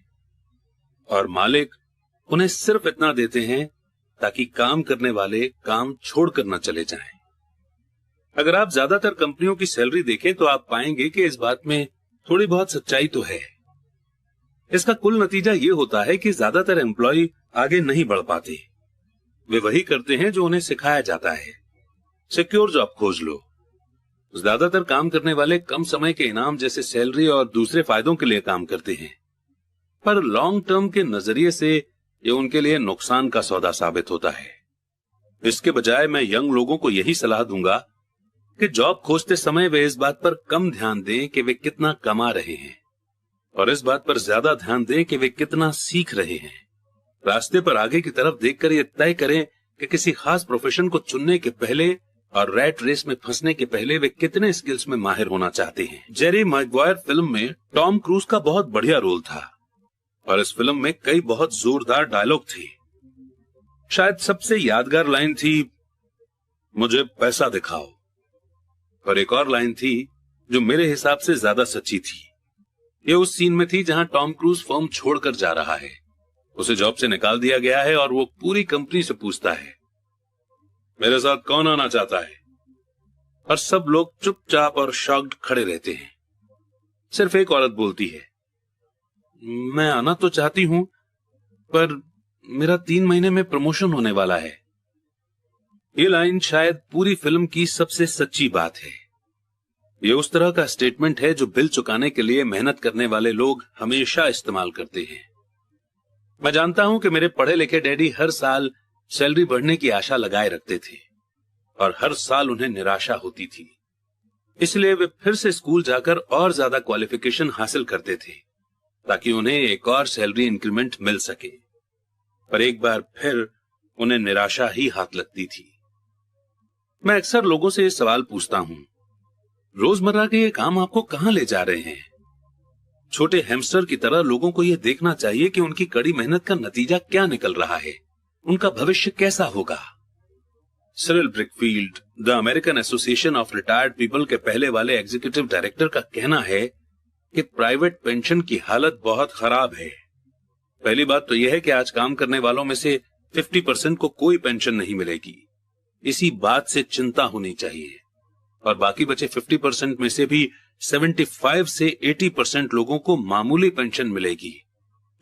और मालिक उन्हें सिर्फ इतना देते हैं ताकि काम करने वाले काम छोड़कर न चले जाएं। अगर आप ज्यादातर कंपनियों की सैलरी देखें तो आप पाएंगे कि इस बात में थोड़ी बहुत सच्चाई तो है। इसका कुल नतीजा ये होता है कि ज्यादातर एम्प्लॉय आगे नहीं बढ़ पाते। वे वही करते हैं जो उन्हें सिखाया जाता है। सिक्योर जॉब खोज लो। ज्यादातर काम करने वाले कम समय के इनाम जैसे सैलरी और दूसरे फायदों के लिए काम करते हैं, पर लॉन्ग टर्म के नजरिए से ये उनके लिए नुकसान का सौदा साबित होता है। इसके बजाय मैं यंग लोगों को यही सलाह दूंगा कि जॉब खोजते समय वे इस बात पर कम ध्यान दें कि वे कितना कमा रहे हैं, और इस बात पर ज्यादा ध्यान दें कि वे कितना सीख रहे हैं। रास्ते पर आगे की तरफ देखकर ये तय करें कि किसी खास प्रोफेशन को चुनने के पहले और रैट रेस में फंसने के पहले वे कितने स्किल्स में माहिर होना चाहते हैं। जेरी मैगवायर फिल्म में टॉम क्रूज का बहुत बढ़िया रोल था और इस फिल्म में कई बहुत जोरदार डायलॉग थे। शायद सबसे यादगार लाइन थी, मुझे पैसा दिखाओ। और एक और लाइन थी जो मेरे हिसाब से ज्यादा सच्ची थी। ये उस सीन में थी जहां टॉम क्रूज फर्म छोड़कर जा रहा है। उसे जॉब से निकाल दिया गया है और वो पूरी कंपनी से पूछता है, मेरे साथ कौन आना चाहता है? और सब लोग चुपचाप और शॉक्ड खड़े रहते हैं। सिर्फ एक औरत बोलती है, मैं आना तो चाहती हूं, पर मेरा 3 महीने में प्रमोशन होने वाला है। ये लाइन शायद पूरी फिल्म की सबसे सच्ची बात है। ये उस तरह का स्टेटमेंट है जो बिल चुकाने के लिए मेहनत करने वाले लोग हमेशा इस्तेमाल करते हैं। मैं जानता हूं कि मेरे पढ़े लिखे डैडी हर साल सैलरी बढ़ने की आशा लगाए रखते थे और हर साल उन्हें निराशा होती थी। इसलिए वे फिर से स्कूल जाकर और ज्यादा क्वालिफिकेशन हासिल करते थे ताकि उन्हें एक और सैलरी इंक्रीमेंट मिल सके। पर एक बार फिर उन्हें निराशा ही हाथ लगती थी। मैं अक्सर लोगों से ये सवाल पूछता हूं, रोजमर्रा के ये काम आपको कहां ले जा रहे हैं? छोटे हैमस्टर की तरह लोगों को यह देखना चाहिए कि उनकी कड़ी मेहनत का नतीजा क्या निकल रहा है, उनका भविष्य कैसा होगा। Cyril Brickfield, the American Association of Retired People के पहले वाले एग्जीक्यूटिव डायरेक्टर का कहना है कि प्राइवेट पेंशन की हालत बहुत खराब है। पहली बात तो यह है कि आज काम करने वालों में से 50% को कोई पेंशन नहीं मिलेगी। इसी बात से चिंता होनी चाहिए। और बाकी बचे 50% में से भी 75 से 80% लोगों को मामूली पेंशन मिलेगी,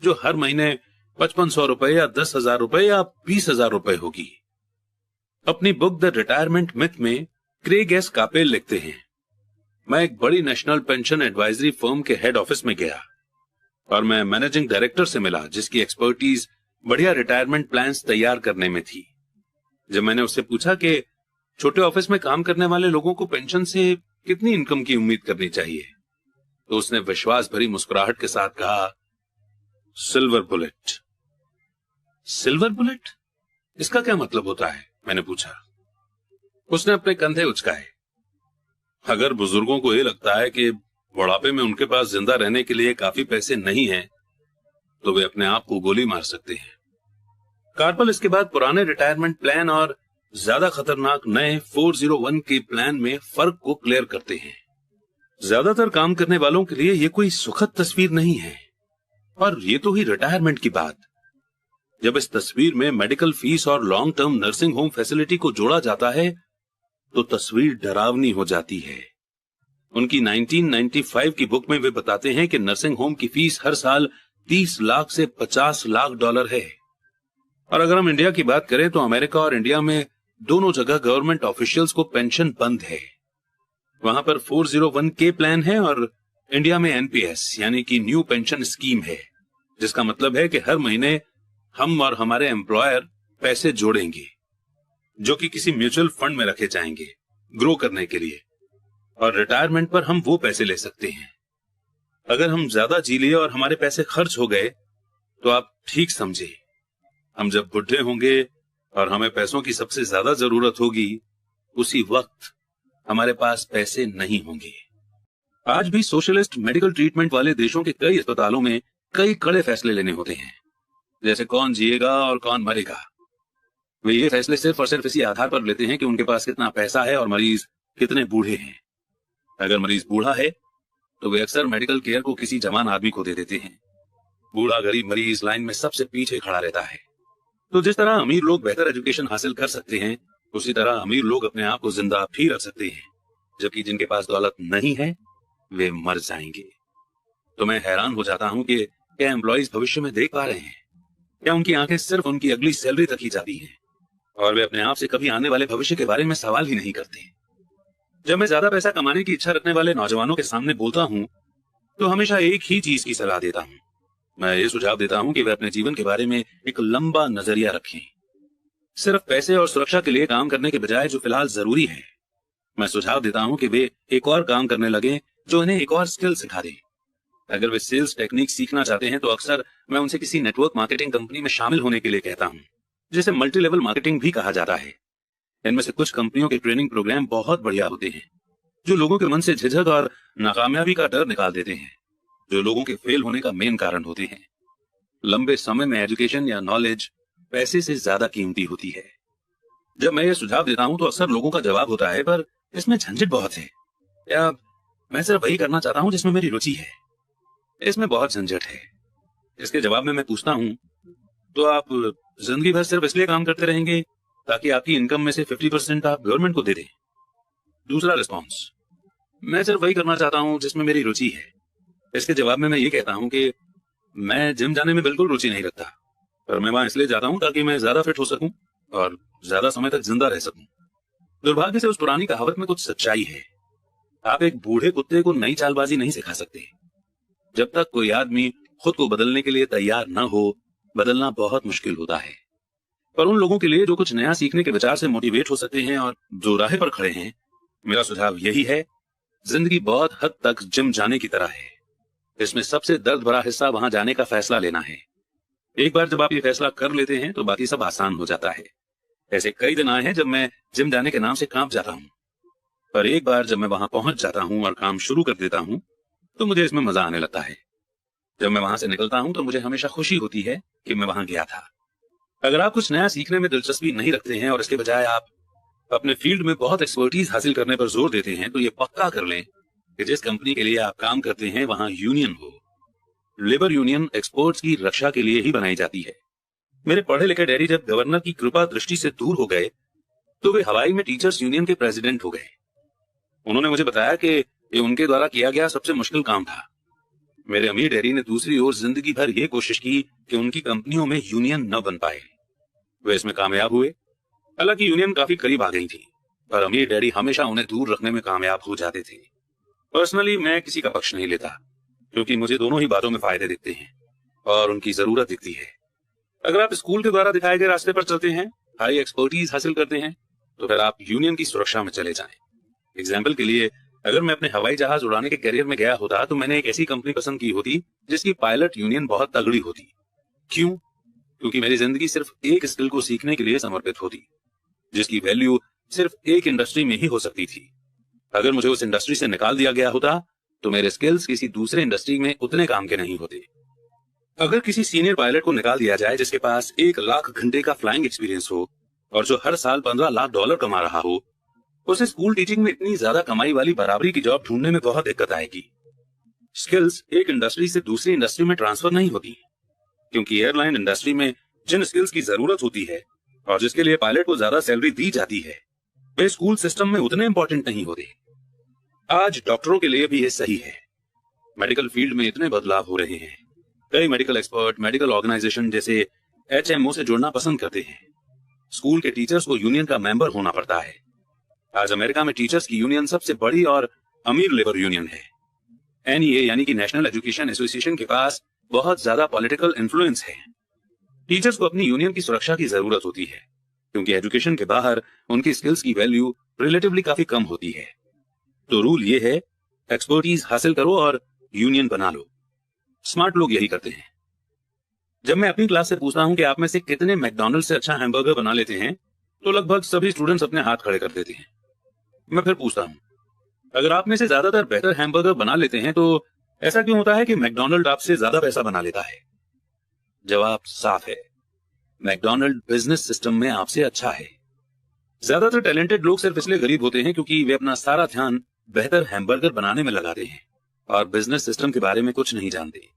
जो हर महीने 5500 रुपए या 10,000 रुपए या 20,000 रुपए होगी। अपनी बुक द रिटायरमेंट मिथ में क्रेग एस कापेल लिखते हैं, मैं एक बड़ी नेशनल पेंशन एडवाइजरी फर्म के हेड ऑफिस में गया और मैं मैनेजिंग डायरेक्टर से मिला जिसकी एक्सपर्टीज बढ़िया रिटायरमेंट प्लान्स तैयार करने में थी। जब मैंने उससे पूछा कि छोटे ऑफिस में काम करने वाले लोगों को पेंशन से कितनी इनकम की उम्मीद करनी चाहिए, तो उसने विश्वास भरी मुस्कुराहट के साथ कहा, सिल्वर बुलेट। Silver bullet? इसका क्या मतलब होता है? मैंने पूछा। उसने अपने कंधे उचकाए। अगर बुजुर्गों को यह लगता है कि बुढ़ापे में उनके पास जिंदा रहने के लिए काफी पैसे नहीं हैं, तो वे अपने आप को गोली मार सकते हैं। कार्पल इसके बाद पुराने रिटायरमेंट प्लान और ज्यादा खतरनाक नए 401 के प्लान में फर्क को क्लियर करते हैं। ज्यादातर काम करने वालों के लिए ये कोई सुखद तस्वीर नहीं है। और ये तो ही रिटायरमेंट की बात। जब इस तस्वीर में मेडिकल फीस और long term nursing home facility को जोड़ा जाता है तो तस्वीर डरावनी हो जाती है। उनकी 1995 की बुक में वे बताते हैं कि नर्सिंग होम की फीस हर साल 30 लाख से 50 लाख डॉलर है। और अगर हम इंडिया की बात करें तो अमेरिका और इंडिया में दोनों जगह गवर्नमेंट ऑफिशियल्स को पेंशन बंद है। वहां पर 401 के प्लान है और इंडिया में एनपीएस यानी कि न्यू पेंशन स्कीम है, जिसका मतलब है कि हर महीने हम और हमारे एम्प्लॉयर पैसे जोड़ेंगे जो कि किसी म्यूचुअल फंड में रखे जाएंगे ग्रो करने के लिए, और रिटायरमेंट पर हम वो पैसे ले सकते हैं। अगर हम ज्यादा जी लिए और हमारे पैसे खर्च हो गए तो आप ठीक समझे, हम जब बुढ़े होंगे और हमें पैसों की सबसे ज्यादा जरूरत होगी उसी वक्त हमारे पास पैसे नहीं होंगे। आज भी सोशलिस्ट मेडिकल ट्रीटमेंट वाले देशों के कई अस्पतालों में कई कड़े फैसले लेने होते हैं, जैसे कौन जिएगा और कौन मरेगा। वे ये फैसले सिर्फ और सिर्फ इसी आधार पर लेते हैं कि उनके पास कितना पैसा है और मरीज कितने बूढ़े हैं। अगर मरीज बूढ़ा है तो वे अक्सर मेडिकल केयर को किसी जवान आदमी को दे देते हैं। बूढ़ा गरीब मरीज लाइन में सबसे पीछे खड़ा रहता है। तो जिस तरह अमीर लोग बेहतर एजुकेशन हासिल कर सकते हैं, उसी तरह अमीर लोग अपने आप को जिंदा भी रख सकते हैं, जबकि जिनके पास दौलत नहीं है वे मर जाएंगे। तो मैं हैरान हो जाता हूं कि क्या एम्प्लॉइज भविष्य में देख पा रहे हैं? क्या उनकी आंखें सिर्फ उनकी अगली सैलरी तक ही जाती हैं और वे अपने आप से कभी आने वाले भविष्य के बारे में सवाल ही नहीं करते? जब मैं ज्यादा पैसा कमाने की इच्छा रखने वाले नौजवानों के सामने बोलता हूं तो हमेशा एक ही चीज की सलाह देता हूं। मैं ये सुझाव देता हूं कि वे अपने जीवन के बारे में एक लंबा नजरिया रखें। सिर्फ पैसे और सुरक्षा के लिए काम करने के बजाय जो फिलहाल जरूरी है, मैं सुझाव देता हूं कि वे एक और काम करने लगे जो इन्हें एक और स्किल सिखा दे। अगर वे सेल्स टेक्निक सीखना चाहते हैं तो अक्सर मैं उनसे किसी नेटवर्क मार्केटिंग कंपनी में शामिल होने के लिए कहता हूं, जिसे मल्टी लेवल मार्केटिंग भी कहा जाता है। इनमें से कुछ कंपनियों के ट्रेनिंग प्रोग्राम बहुत बढ़िया होते हैं, जो लोगों के मन से झिझक और नाकामयाबी का डर निकाल देते हैं, जो लोगों के फेल होने का मेन कारण होते हैं। लंबे समय में एजुकेशन या नॉलेज पैसे से ज्यादा कीमती होती है। जब मैं ये सुझाव देता हूं तो अक्सर लोगों का जवाब होता है, पर इसमें झंझट बहुत है, या मैं सिर्फ वही करना चाहता हूं जिसमें मेरी रुचि है। इसमें बहुत झंझट है। इसके जवाब में मैं पूछता हूं, तो आप जिंदगी भर सिर्फ इसलिए काम करते रहेंगे ताकि आपकी इनकम में से 50% आप गवर्नमेंट को दे दें? दूसरा रिस्पॉन्स, मैं सिर्फ वही करना चाहता हूं जिसमें मेरी रुचि है। इसके जवाब में मैं ये कहता हूं कि मैं जिम जाने में बिल्कुल रुचि नहीं रखता, पर मैं वहां इसलिए जाता हूं ताकि मैं ज्यादा फिट हो सकूं और ज्यादा समय तक जिंदा रह सकूं। दुर्भाग्य से उस पुरानी कहावत में कुछ सच्चाई है। आप एक बूढ़े कुत्ते को नई चालबाजी नहीं सिखा सकते। जब तक कोई आदमी खुद को बदलने के लिए तैयार न हो, बदलना बहुत मुश्किल होता है। पर उन लोगों के लिए जो कुछ नया सीखने के विचार से मोटिवेट हो सकते हैं और जो राह पर खड़े हैं, मेरा सुझाव यही है, जिंदगी बहुत हद तक जिम जाने की तरह है। इसमें सबसे दर्द भरा हिस्सा वहां जाने का फैसला लेना है। एक बार जब आप ये फैसला कर लेते हैं तो बाकी सब आसान हो जाता है। ऐसे कई दिन आए हैं जब मैं जिम जाने के नाम से कांप जाता हूं, पर एक बार जब मैं वहां पहुंच जाता हूं और काम शुरू कर देता हूं तो मुझे इसमें मजा आने लगता है। जब मैं वहां से निकलता हूं तो मुझे हमेशा खुशी होती है कि मैं वहां गया था। अगर आप कुछ नया सीखने में दिलचस्पी नहीं रखते हैं और इसके बजाय आप अपने फील्ड में बहुत एक्सपर्टीज हासिल करने पर जोर देते हैं, तो ये पक्का कर लें कि जिस कंपनी के लिए आप काम करते हैं वहां यूनियन हो। लेबर यूनियन एक्सपर्ट्स की रक्षा के लिए ही बनाई जाती है। मेरे पढ़े लिखे डैडी जब गवर्नर की कृपा दृष्टि से दूर हो गए तो वे हवाई में टीचर्स यूनियन के प्रेसिडेंट हो गए। उन्होंने मुझे बताया कि ये उनके द्वारा किया गया सबसे मुश्किल काम था। मेरे अमीर डैडी ने दूसरी ओर जिंदगी भर ये कोशिश की कि उनकी कंपनियों में यूनियन न बन पाए। वे इसमें कामयाब हुए। हालांकि यूनियन काफी करीब आ गई थी, पर अमीर डैडी हमेशा उन्हें दूर रखने में कामयाब हो जाते थे। पर्सनली मैं किसी का पक्ष नहीं लेता, क्योंकि मुझे दोनों ही बातों में फायदे दिखते हैं और उनकी जरूरत दिखती है। अगर आप स्कूल के द्वारा दिखाए गए रास्ते पर चलते हैं, हाई एक्सपर्टीज हासिल करते हैं, तो फिर आप यूनियन की सुरक्षा में चले जाएं। एग्जाम्पल के लिए, अगर मैं अपने हवाई जहाज उड़ाने के करियर में गया होता तो मैंने एक ऐसी कंपनी पसंद की होती जिसकी पायलट यूनियन बहुत तगड़ी होती। क्यों? क्योंकि मेरी जिंदगी सिर्फ एक स्किल को सीखने के लिए समर्पित होती, जिसकी वैल्यू सिर्फ एक इंडस्ट्री में ही हो सकती थी। अगर मुझे उस इंडस्ट्री से निकाल दिया गया होता तो मेरे स्किल्स किसी दूसरे इंडस्ट्री में उतने काम के नहीं होते। अगर किसी सीनियर पायलट को निकाल दिया जाए जिसके पास 1 लाख घंटे का फ्लाइंग एक्सपीरियंस हो, और जो हर साल $15 लाख कमा रहा हो, उसे स्कूल टीचिंग में इतनी ज्यादा कमाई वाली बराबरी की जॉब ढूंढने में बहुत दिक्कत आएगी। स्किल्स एक इंडस्ट्री से दूसरी इंडस्ट्री में ट्रांसफर नहीं होती, क्योंकि एयरलाइन इंडस्ट्री में जिन स्किल्स की जरूरत होती है और जिसके लिए पायलट को ज्यादा सैलरी दी जाती है, वे स्कूल सिस्टम में उतने इंपॉर्टेंट नहीं होते। आज डॉक्टरों के लिए भी ये सही है। मेडिकल फील्ड में इतने बदलाव हो रहे हैं, कई मेडिकल एक्सपर्ट मेडिकल ऑर्गेनाइजेशन जैसे HMO से जुड़ना पसंद करते हैं। स्कूल के टीचर्स को यूनियन का मेंबर होना पड़ता है। आज अमेरिका में टीचर्स की यूनियन सबसे बड़ी और अमीर लेबर यूनियन है। NEA यानी कि नेशनल एजुकेशन एसोसिएशन के पास बहुत ज्यादा पॉलिटिकल इन्फ्लुएंस है। टीचर्स को अपनी यूनियन की सुरक्षा की जरूरत होती है, क्योंकि एजुकेशन के बाहर उनकी स्किल्स की वैल्यू रिलेटिवली काफी कम होती है। तो रूल ये है, एक्सपर्टीज हासिल करो और यूनियन बना लो। स्मार्ट लोग यही करते हैं। जब मैं अपनी क्लास से पूछता हूं कि आप में से कितने मैकडॉनल्ड से अच्छा हैमबर्गर बना लेते हैं, तो लगभग सभी स्टूडेंट्स अपने हाथ खड़े कर देते हैं। मैं फिर पूछता हूं, अगर आप में से ज्यादातर बेहतर हैमबर्गर बना लेते हैं, तो ऐसा क्यों होता है कि मैकडॉनल्ड आपसे ज्यादा पैसा बना लेता है? जवाब साफ है, मैकडॉनल्ड बिजनेस सिस्टम में आपसे अच्छा है। ज्यादातर टैलेंटेड लोग सिर्फ इसलिए गरीब होते हैं क्योंकि वे अपना सारा ध्यान बेहतर हैमबर्गर बनाने में लगाते हैं और बिजनेस सिस्टम के बारे में कुछ नहीं जानते।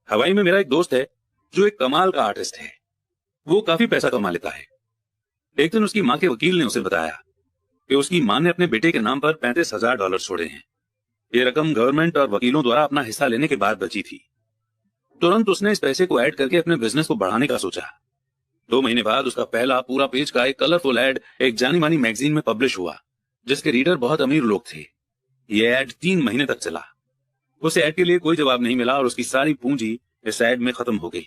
हवाई में मेरा एक दोस्त है जो एक कमाल का आर्टिस्ट है। वो काफी पैसा कमा लेता है। एक दिन उसकी माँ के वकील ने उसे बताया कि उसकी माँ ने अपने बेटे के नाम पर $35,000 छोड़े हैं। ये रकम गवर्नमेंट और वकीलों द्वारा अपना हिस्सा लेने के बाद बची थी। तुरंत उसने इस पैसे को ऐड करके अपने बिजनेस को बढ़ाने का सोचा। 2 महीने बाद उसका पहला पूरा पेज का एक कलरफुल एड एक जानी मानी मैगजीन में पब्लिश हुआ, जिसके रीडर बहुत अमीर लोग थे। ये एड 3 महीने तक चला। उसे एड के लिए कोई जवाब नहीं मिला और उसकी सारी पूंजी इस एड में खत्म हो गई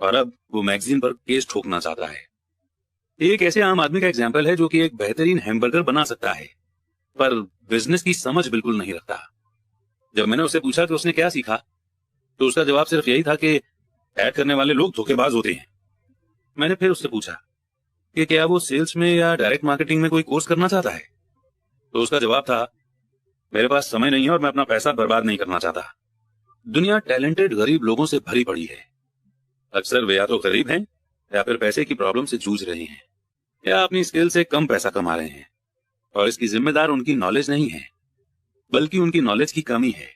और अब वो मैगजीन पर केस ठोकना चाहता है। एक ऐसे आम आदमी का एग्जाम्पल है जो कि एक बेहतरीन हैमबर्गर बना सकता है, पर बिजनेस की समझ बिल्कुल नहीं रखता। जब मैंने उससे पूछा कि उसने क्या सीखा, तो उसका जवाब सिर्फ यही था कि ऐड करने वाले लोग धोखेबाज होते हैं। मैंने फिर उससे पूछा कि क्या वो सेल्स में या डायरेक्ट मार्केटिंग में कोई कोर्स करना चाहता है, तो उसका जवाब था, मेरे पास समय नहीं है और मैं अपना पैसा बर्बाद नहीं करना चाहता। दुनिया टैलेंटेड गरीब लोगों से भरी पड़ी है। अक्सर वे या तो गरीब हैं या फिर पैसे की प्रॉब्लम से जूझ रहे हैं या अपनी स्किल से कम पैसा कमा रहे हैं, और इसकी जिम्मेदार उनकी नॉलेज नहीं है, बल्कि उनकी नॉलेज की कमी है।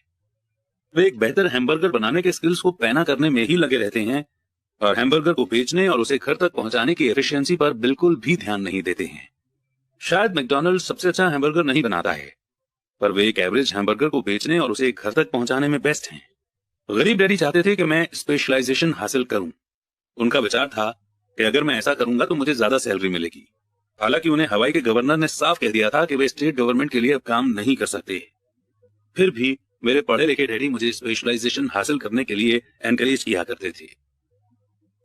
वे एक बेहतर हैमबर्गर बनाने के स्किल्स को पैना करने में ही लगे रहते हैं और हैमबर्गर को बेचने और उसे घर तक पहुंचाने की एफिशिएंसी पर बिल्कुल भी ध्यान नहीं देते हैं। शायद मैकडॉनल्ड सबसे अच्छा हैमबर्गर नहीं बनाता है, पर वे एक एवरेज हैमबर्गर को बेचने और उसे घर तक पहुंचाने में बेस्ट हैं। गरीब डैडी चाहते थे कि मैं स्पेशलाइजेशन हासिल करूं। उनका विचार था कि अगर मैं ऐसा करूंगा तो मुझे ज्यादा सैलरी मिलेगी। हालांकि उन्हें हवाई के गवर्नर ने साफ कह दिया था कि वे स्टेट गवर्नमेंट के लिए अब काम नहीं कर सकते। फिर भी मेरे पढ़े लिखे डैडी मुझे स्पेशलाइजेशन हासिल करने के लिए एनकरेज किया करते थे।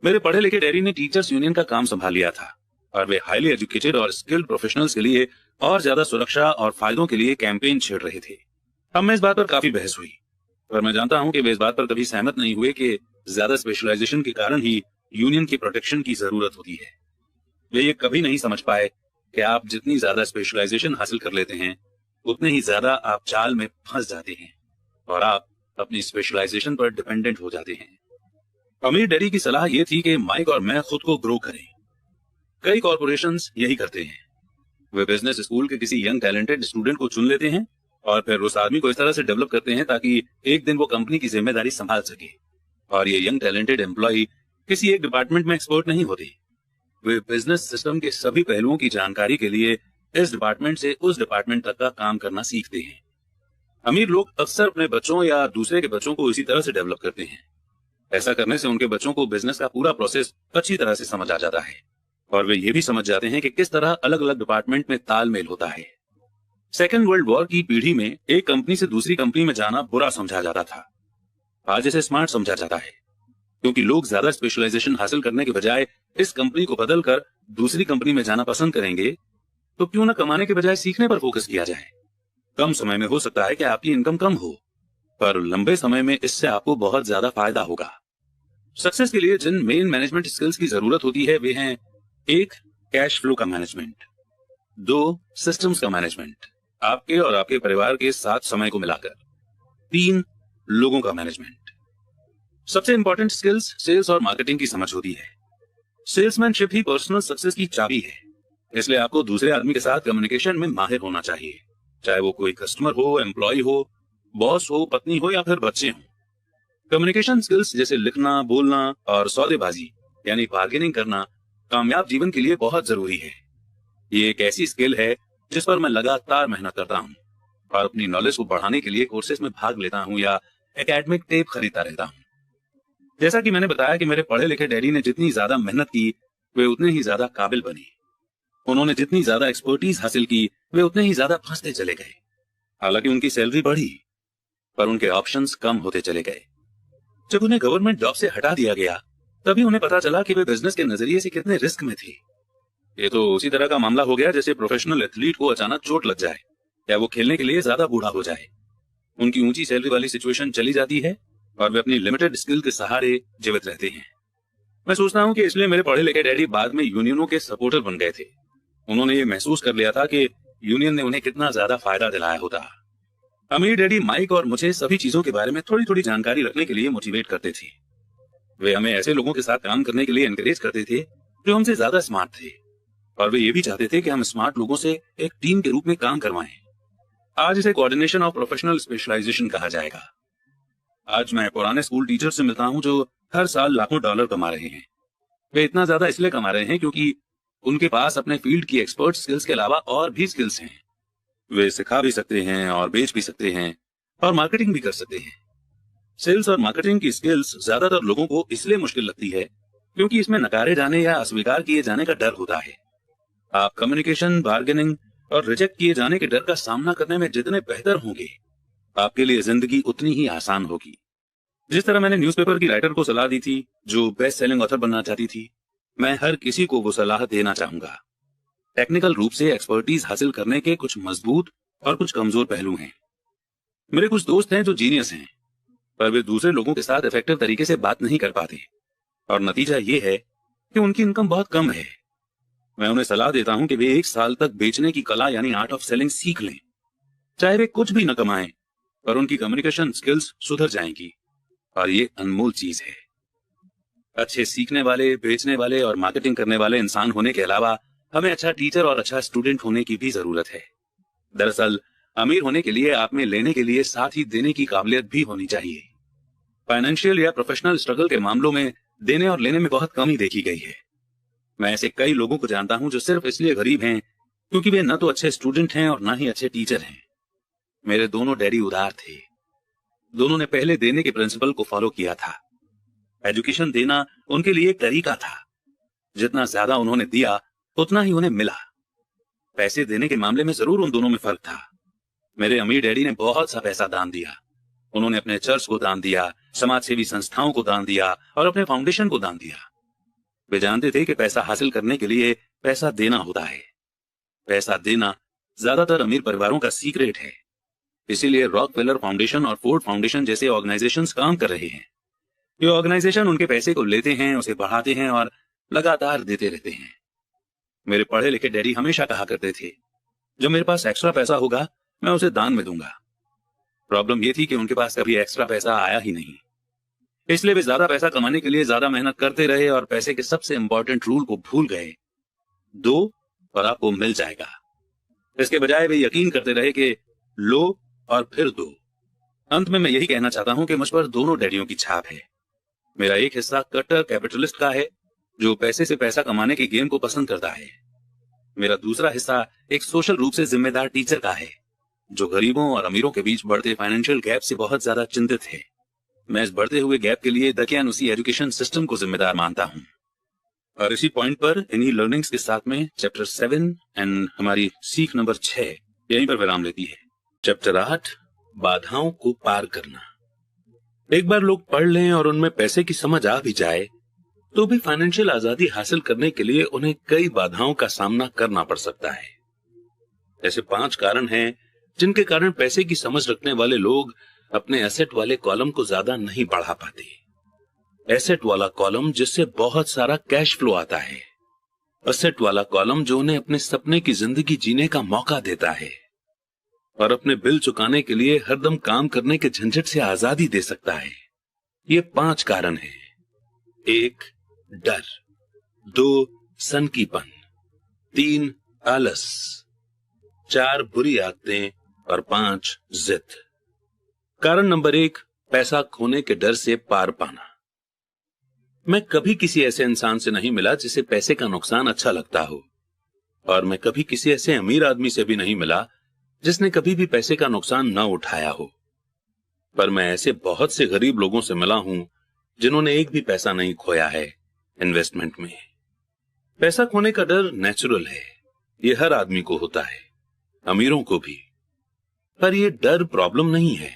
मेरे पढ़े लिखे डैडी ने टीचर्स यूनियन का काम संभाल लिया था और वे हाईली एजुकेटेड और स्किल्ड प्रोफेशनल्स के लिए और ज्यादा सुरक्षा और फायदों के लिए कैंपेन छेड़ रहे थे। अब मैं इस बात पर काफी बहस हुई, पर मैं जानता हूं कि वे इस बात पर कभी सहमत नहीं हुए कि ज्यादा स्पेशलाइजेशन के कारण ही यूनियन की प्रोटेक्शन की जरूरत होती है। वे ये कभी नहीं समझ पाए कि आप जितनी ज्यादा स्पेशलाइजेशन हासिल कर लेते हैं, उतने ही ज्यादा आप जाल में फंस जाते हैं और आप अपनी स्पेशलाइजेशन पर डिपेंडेंट हो जाते हैं। अमीर डैडी की सलाह यह थी कि माइक और मैं खुद को ग्रो करें। कई कॉर्पोरेशंस यही करते हैं। वे बिजनेस स्कूल के किसी यंग टैलेंटेड स्टूडेंट को चुन लेते हैं और फिर उस आदमी को इस तरह से डेवलप करते हैं ताकि एक दिन वो कंपनी की जिम्मेदारी संभाल सके। और ये यंग टैलेंटेड एम्प्लॉय किसी एक डिपार्टमेंट में एक्सपर्ट नहीं होते। वे बिजनेस सिस्टम के सभी पहलुओं की जानकारी के लिए इस डिपार्टमेंट से उस डिपार्टमेंट तक का काम करना सीखते हैं। अमीर लोग अक्सर अपने बच्चों या दूसरे के बच्चों को इसी तरह से डेवलप करते हैं। ऐसा करने से उनके बच्चों को बिजनेस का पूरा प्रोसेस अच्छी तरह से समझ आ जाता है और वे ये भी समझ जाते हैं कि किस तरह अलग अलग डिपार्टमेंट में तालमेल होता है। सेकेंड वर्ल्ड वॉर की पीढ़ी में एक कंपनी से दूसरी कंपनी में जाना बुरा समझा जाता था। आज इसे स्मार्ट समझा जाता है, क्योंकि लोग ज्यादा स्पेशलाइजेशन हासिल करने के बजाय इस कंपनी को बदलकर दूसरी कंपनी में जाना पसंद करेंगे। तो क्यों न कमाने के बजाय सीखने पर फोकस किया जाए। कम समय में हो सकता है कि आपकी इनकम कम हो, पर लंबे समय में इससे आपको बहुत ज्यादा फायदा होगा। सक्सेस के लिए जिन मेन मैनेजमेंट स्किल्स की जरूरत होती है वे हैं 1. कैश फ्लो का मैनेजमेंट, 2. सिस्टम्स का मैनेजमेंट, आपके और आपके परिवार के साथ समय को मिलाकर, 3. लोगों का मैनेजमेंट। सबसे इंपॉर्टेंट स्किल्स सेल्स और मार्केटिंग की समझ होती है। सेल्समैनशिप ही पर्सनल सक्सेस की चाबी है, इसलिए आपको दूसरे आदमी के साथ कम्युनिकेशन में माहिर होना चाहिए, चाहे वो कोई कस्टमर हो, एम्प्लॉय हो, बॉस हो, पत्नी हो या फिर बच्चे हों। कम्युनिकेशन स्किल्स जैसे लिखना, बोलना और सौदेबाजी यानी बार्गेनिंग करना कामयाब जीवन के लिए बहुत जरूरी है। ये एक ऐसी स्किल है जिस पर मैं लगातार मेहनत करता हूँ और अपनी नॉलेज को बढ़ाने के लिए कोर्सेज में भाग लेता हूँ या एकेडमिक टेप खरीदता रहता हूँ। जैसा कि मैंने बताया कि मेरे पढ़े लिखे डैडी ने जितनी ज्यादा मेहनत की वे उतने ही ज्यादा काबिल बने। उन्होंने जितनी ज्यादा एक्सपर्टीज हासिल की वे उतने ही ज्यादा फंसते चले गए। हालांकि उनकी सैलरी बढ़ी पर उनके ऑप्शंस कम होते चले गए। जब उन्हें गवर्नमेंट जॉब से हटा दिया गया तभी उन्हें पता चला कि वे बिजनेस के नजरिए से कितने रिस्क में थे। ये तो उसी तरह का मामला हो गया जैसे प्रोफेशनल एथलीट को अचानक चोट लग जाए या वो खेलने के लिए ज्यादा बूढ़ा हो जाए। उनकी ऊंची सैलरी वाली सिचुएशन चली जाती है और वे अपनी लिमिटेड स्किल के सहारे जीवित रहते हैं। मैं सोचता हूँ कि इसलिए मेरे पढ़े लिखे डैडी बाद में यूनियनों के सपोर्टर बन गए थे। उन्होंने ये महसूस कर लिया था कि यूनियन ने उन्हें कितना ज्यादा फायदा दिलाया होता। अमीर डैडी माइक और मुझे सभी चीजों के बारे में थोड़ी थोड़ी जानकारी रखने के लिए मोटिवेट करते थे। वे हमें ऐसे लोगों के साथ काम करने के लिए एनकरेज करते थे जो हमसे ज्यादा स्मार्ट थे और वे ये भी चाहते थे कि हम स्मार्ट लोगों से एक टीम के रूप में काम करवाएं। आज इसे कोऑर्डिनेशन ऑफ प्रोफेशनल स्पेशलाइजेशन कहा जाएगा। आज मैं पुराने स्कूल टीचर से मिलता हूं जो हर साल लाखों डॉलर कमा रहे हैं। वे इतना ज्यादा इसलिए कमा रहे हैं क्योंकि उनके पास अपने फील्ड की एक्सपर्ट स्किल्स के अलावा और भी स्किल्स हैं। वे सिखा भी सकते हैं और बेच भी सकते हैं और मार्केटिंग भी कर सकते हैं। सेल्स और मार्केटिंग की स्किल्स ज्यादातर लोगों को इसलिए मुश्किल लगती है क्योंकि इसमें नकारे जाने या अस्वीकार किए जाने का डर होता है। आप कम्युनिकेशन, बार्गेनिंग और रिजेक्ट किए जाने के डर का सामना करने में जितने बेहतर होंगे आपके लिए जिंदगी उतनी ही आसान होगी। जिस तरह मैंने न्यूज़पेपर की राइटर को सलाह दी थी जो बेस्ट सेलिंग ऑथर बनना चाहती थी, मैं हर किसी को वो सलाह देना चाहूंगा। टेक्निकल रूप से एक्सपर्टीज हासिल करने के कुछ मजबूत और कुछ कमजोर पहलू हैं। मेरे कुछ दोस्त हैं जो जीनियस हैं पर वे दूसरे लोगों के साथ इफेक्टिव तरीके से बात नहीं कर पाते और नतीजा ये है कि उनकी इनकम बहुत कम है। मैं उन्हें सलाह देता हूं कि वे 1 साल तक बेचने की कला यानी आर्ट ऑफ सेलिंग सीख लें। चाहे वे कुछ भी न कमाएं पर उनकी कम्युनिकेशन स्किल्स सुधर जाएंगी और ये अनमोल चीज है। अच्छे सीखने वाले, बेचने वाले और मार्केटिंग करने वाले इंसान होने के अलावा हमें अच्छा टीचर और अच्छा स्टूडेंट होने की भी जरूरत है। दरअसल अमीर होने के लिए आप में लेने के लिए साथ ही देने की काबिलियत भी होनी चाहिए। फाइनेंशियल या प्रोफेशनल स्ट्रगल के मामलों में देने और लेने में बहुत कमी देखी गई है। मैं ऐसे कई लोगों को जानता हूं जो सिर्फ इसलिए गरीब हैं क्योंकि वे न तो अच्छे स्टूडेंट हैं और न ही अच्छे टीचर हैं। मेरे दोनों डैडी उदार थे। दोनों ने पहले देने के प्रिंसिपल को फॉलो किया था। एजुकेशन देना उनके लिए एक तरीका था। जितना ज्यादा उन्होंने दिया उतना ही उन्हें मिला। पैसे देने के मामले में जरूर उन दोनों में फर्क था। मेरे अमीर डैडी ने बहुत सा पैसा दान दिया। उन्होंने अपने चर्च को दान दिया, समाज सेवी संस्थाओं को दान दिया और अपने फाउंडेशन को दान दिया। वे जानते थे कि पैसा हासिल करने के लिए पैसा देना होता है। पैसा देना ज्यादातर अमीर परिवारों का सीक्रेट है। इसीलिए रॉकफेलर फाउंडेशन और फोर्ड फाउंडेशन जैसे ऑर्गेनाइजेशंस काम कर रहे हैं। ये ऑर्गेनाइजेशन उनके पैसे को लेते हैं, उसे बढ़ाते हैं और लगातार देते रहते हैं। मेरे पढ़े लिखे डैडी हमेशा कहा करते थे, जब मेरे पास एक्स्ट्रा पैसा होगा मैं उसे दान में दूंगा। प्रॉब्लम यह थी कि उनके पास कभी एक्स्ट्रा पैसा आया ही नहीं। इसलिए वे ज्यादा पैसा कमाने के लिए ज्यादा मेहनत करते रहे और पैसे के सबसे इंपॉर्टेंट रूल को भूल गए, दो और आपको मिल जाएगा। इसके बजाय वे यकीन करते रहे कि लो और फिर दो। अंत में मैं यही कहना चाहता हूं कि मुझ पर दोनों डैडियों की छाप है। मेरा एक हिस्सा कट्टर कैपिटलिस्ट का है जो पैसे से पैसा कमाने के गेम को पसंद करता है। मेरा दूसरा हिस्सा एक सोशल रूप से जिम्मेदार टीचर का है जो गरीबों और अमीरों के बीच बढ़ते फाइनेंशियल गैप से बहुत ज्यादा चिंतित है। मैं इस बढ़ते हुए गैप के लिए दकियानुसी एजुकेशन सिस्टम को जिम्मेदार मानता हूं। और इसी पॉइंट पर इन्हीं लर्निंग्स के साथ में चैप्टर 7 एंड हमारी सीख नंबर 6 यहीं पर विराम लेती है। चैप्टर 8 बाधाओं को पार करना। एक बार लोग पढ़ लें और उनमें पैसे की समझ आ भी जाए तो भी फाइनेंशियल आजादी हासिल करने के लिए उन्हें कई बाधाओं का सामना करना पड़ सकता है। ऐसे 5 कारण हैं जिनके कारण पैसे की समझ रखने वाले लोग अपने एसेट वाले कॉलम को ज्यादा नहीं बढ़ा पाते। एसेट वाला कॉलम जिससे बहुत सारा कैश फ्लो आता है। एसेट वाला कॉलम जो उन्हें अपने सपने की जिंदगी जीने का मौका देता है और अपने बिल चुकाने के लिए हरदम काम करने के झंझट से आजादी दे सकता है। ये 5 कारण हैं। 1 डर। 2 सनकीपन, 3 आलस, 4 बुरी आदतें और 5 जिद। कारण नंबर 1, पैसा खोने के डर से पार पाना। मैं कभी किसी ऐसे इंसान से नहीं मिला जिसे पैसे का नुकसान अच्छा लगता हो, और मैं कभी किसी ऐसे अमीर आदमी से भी नहीं मिला जिसने कभी भी पैसे का नुकसान न उठाया हो। पर मैं ऐसे बहुत से गरीब लोगों से मिला हूं जिन्होंने एक भी पैसा नहीं खोया है इन्वेस्टमेंट में। पैसा खोने का डर नेचुरल है, ये हर आदमी को होता है, अमीरों को भी। पर यह डर प्रॉब्लम नहीं है।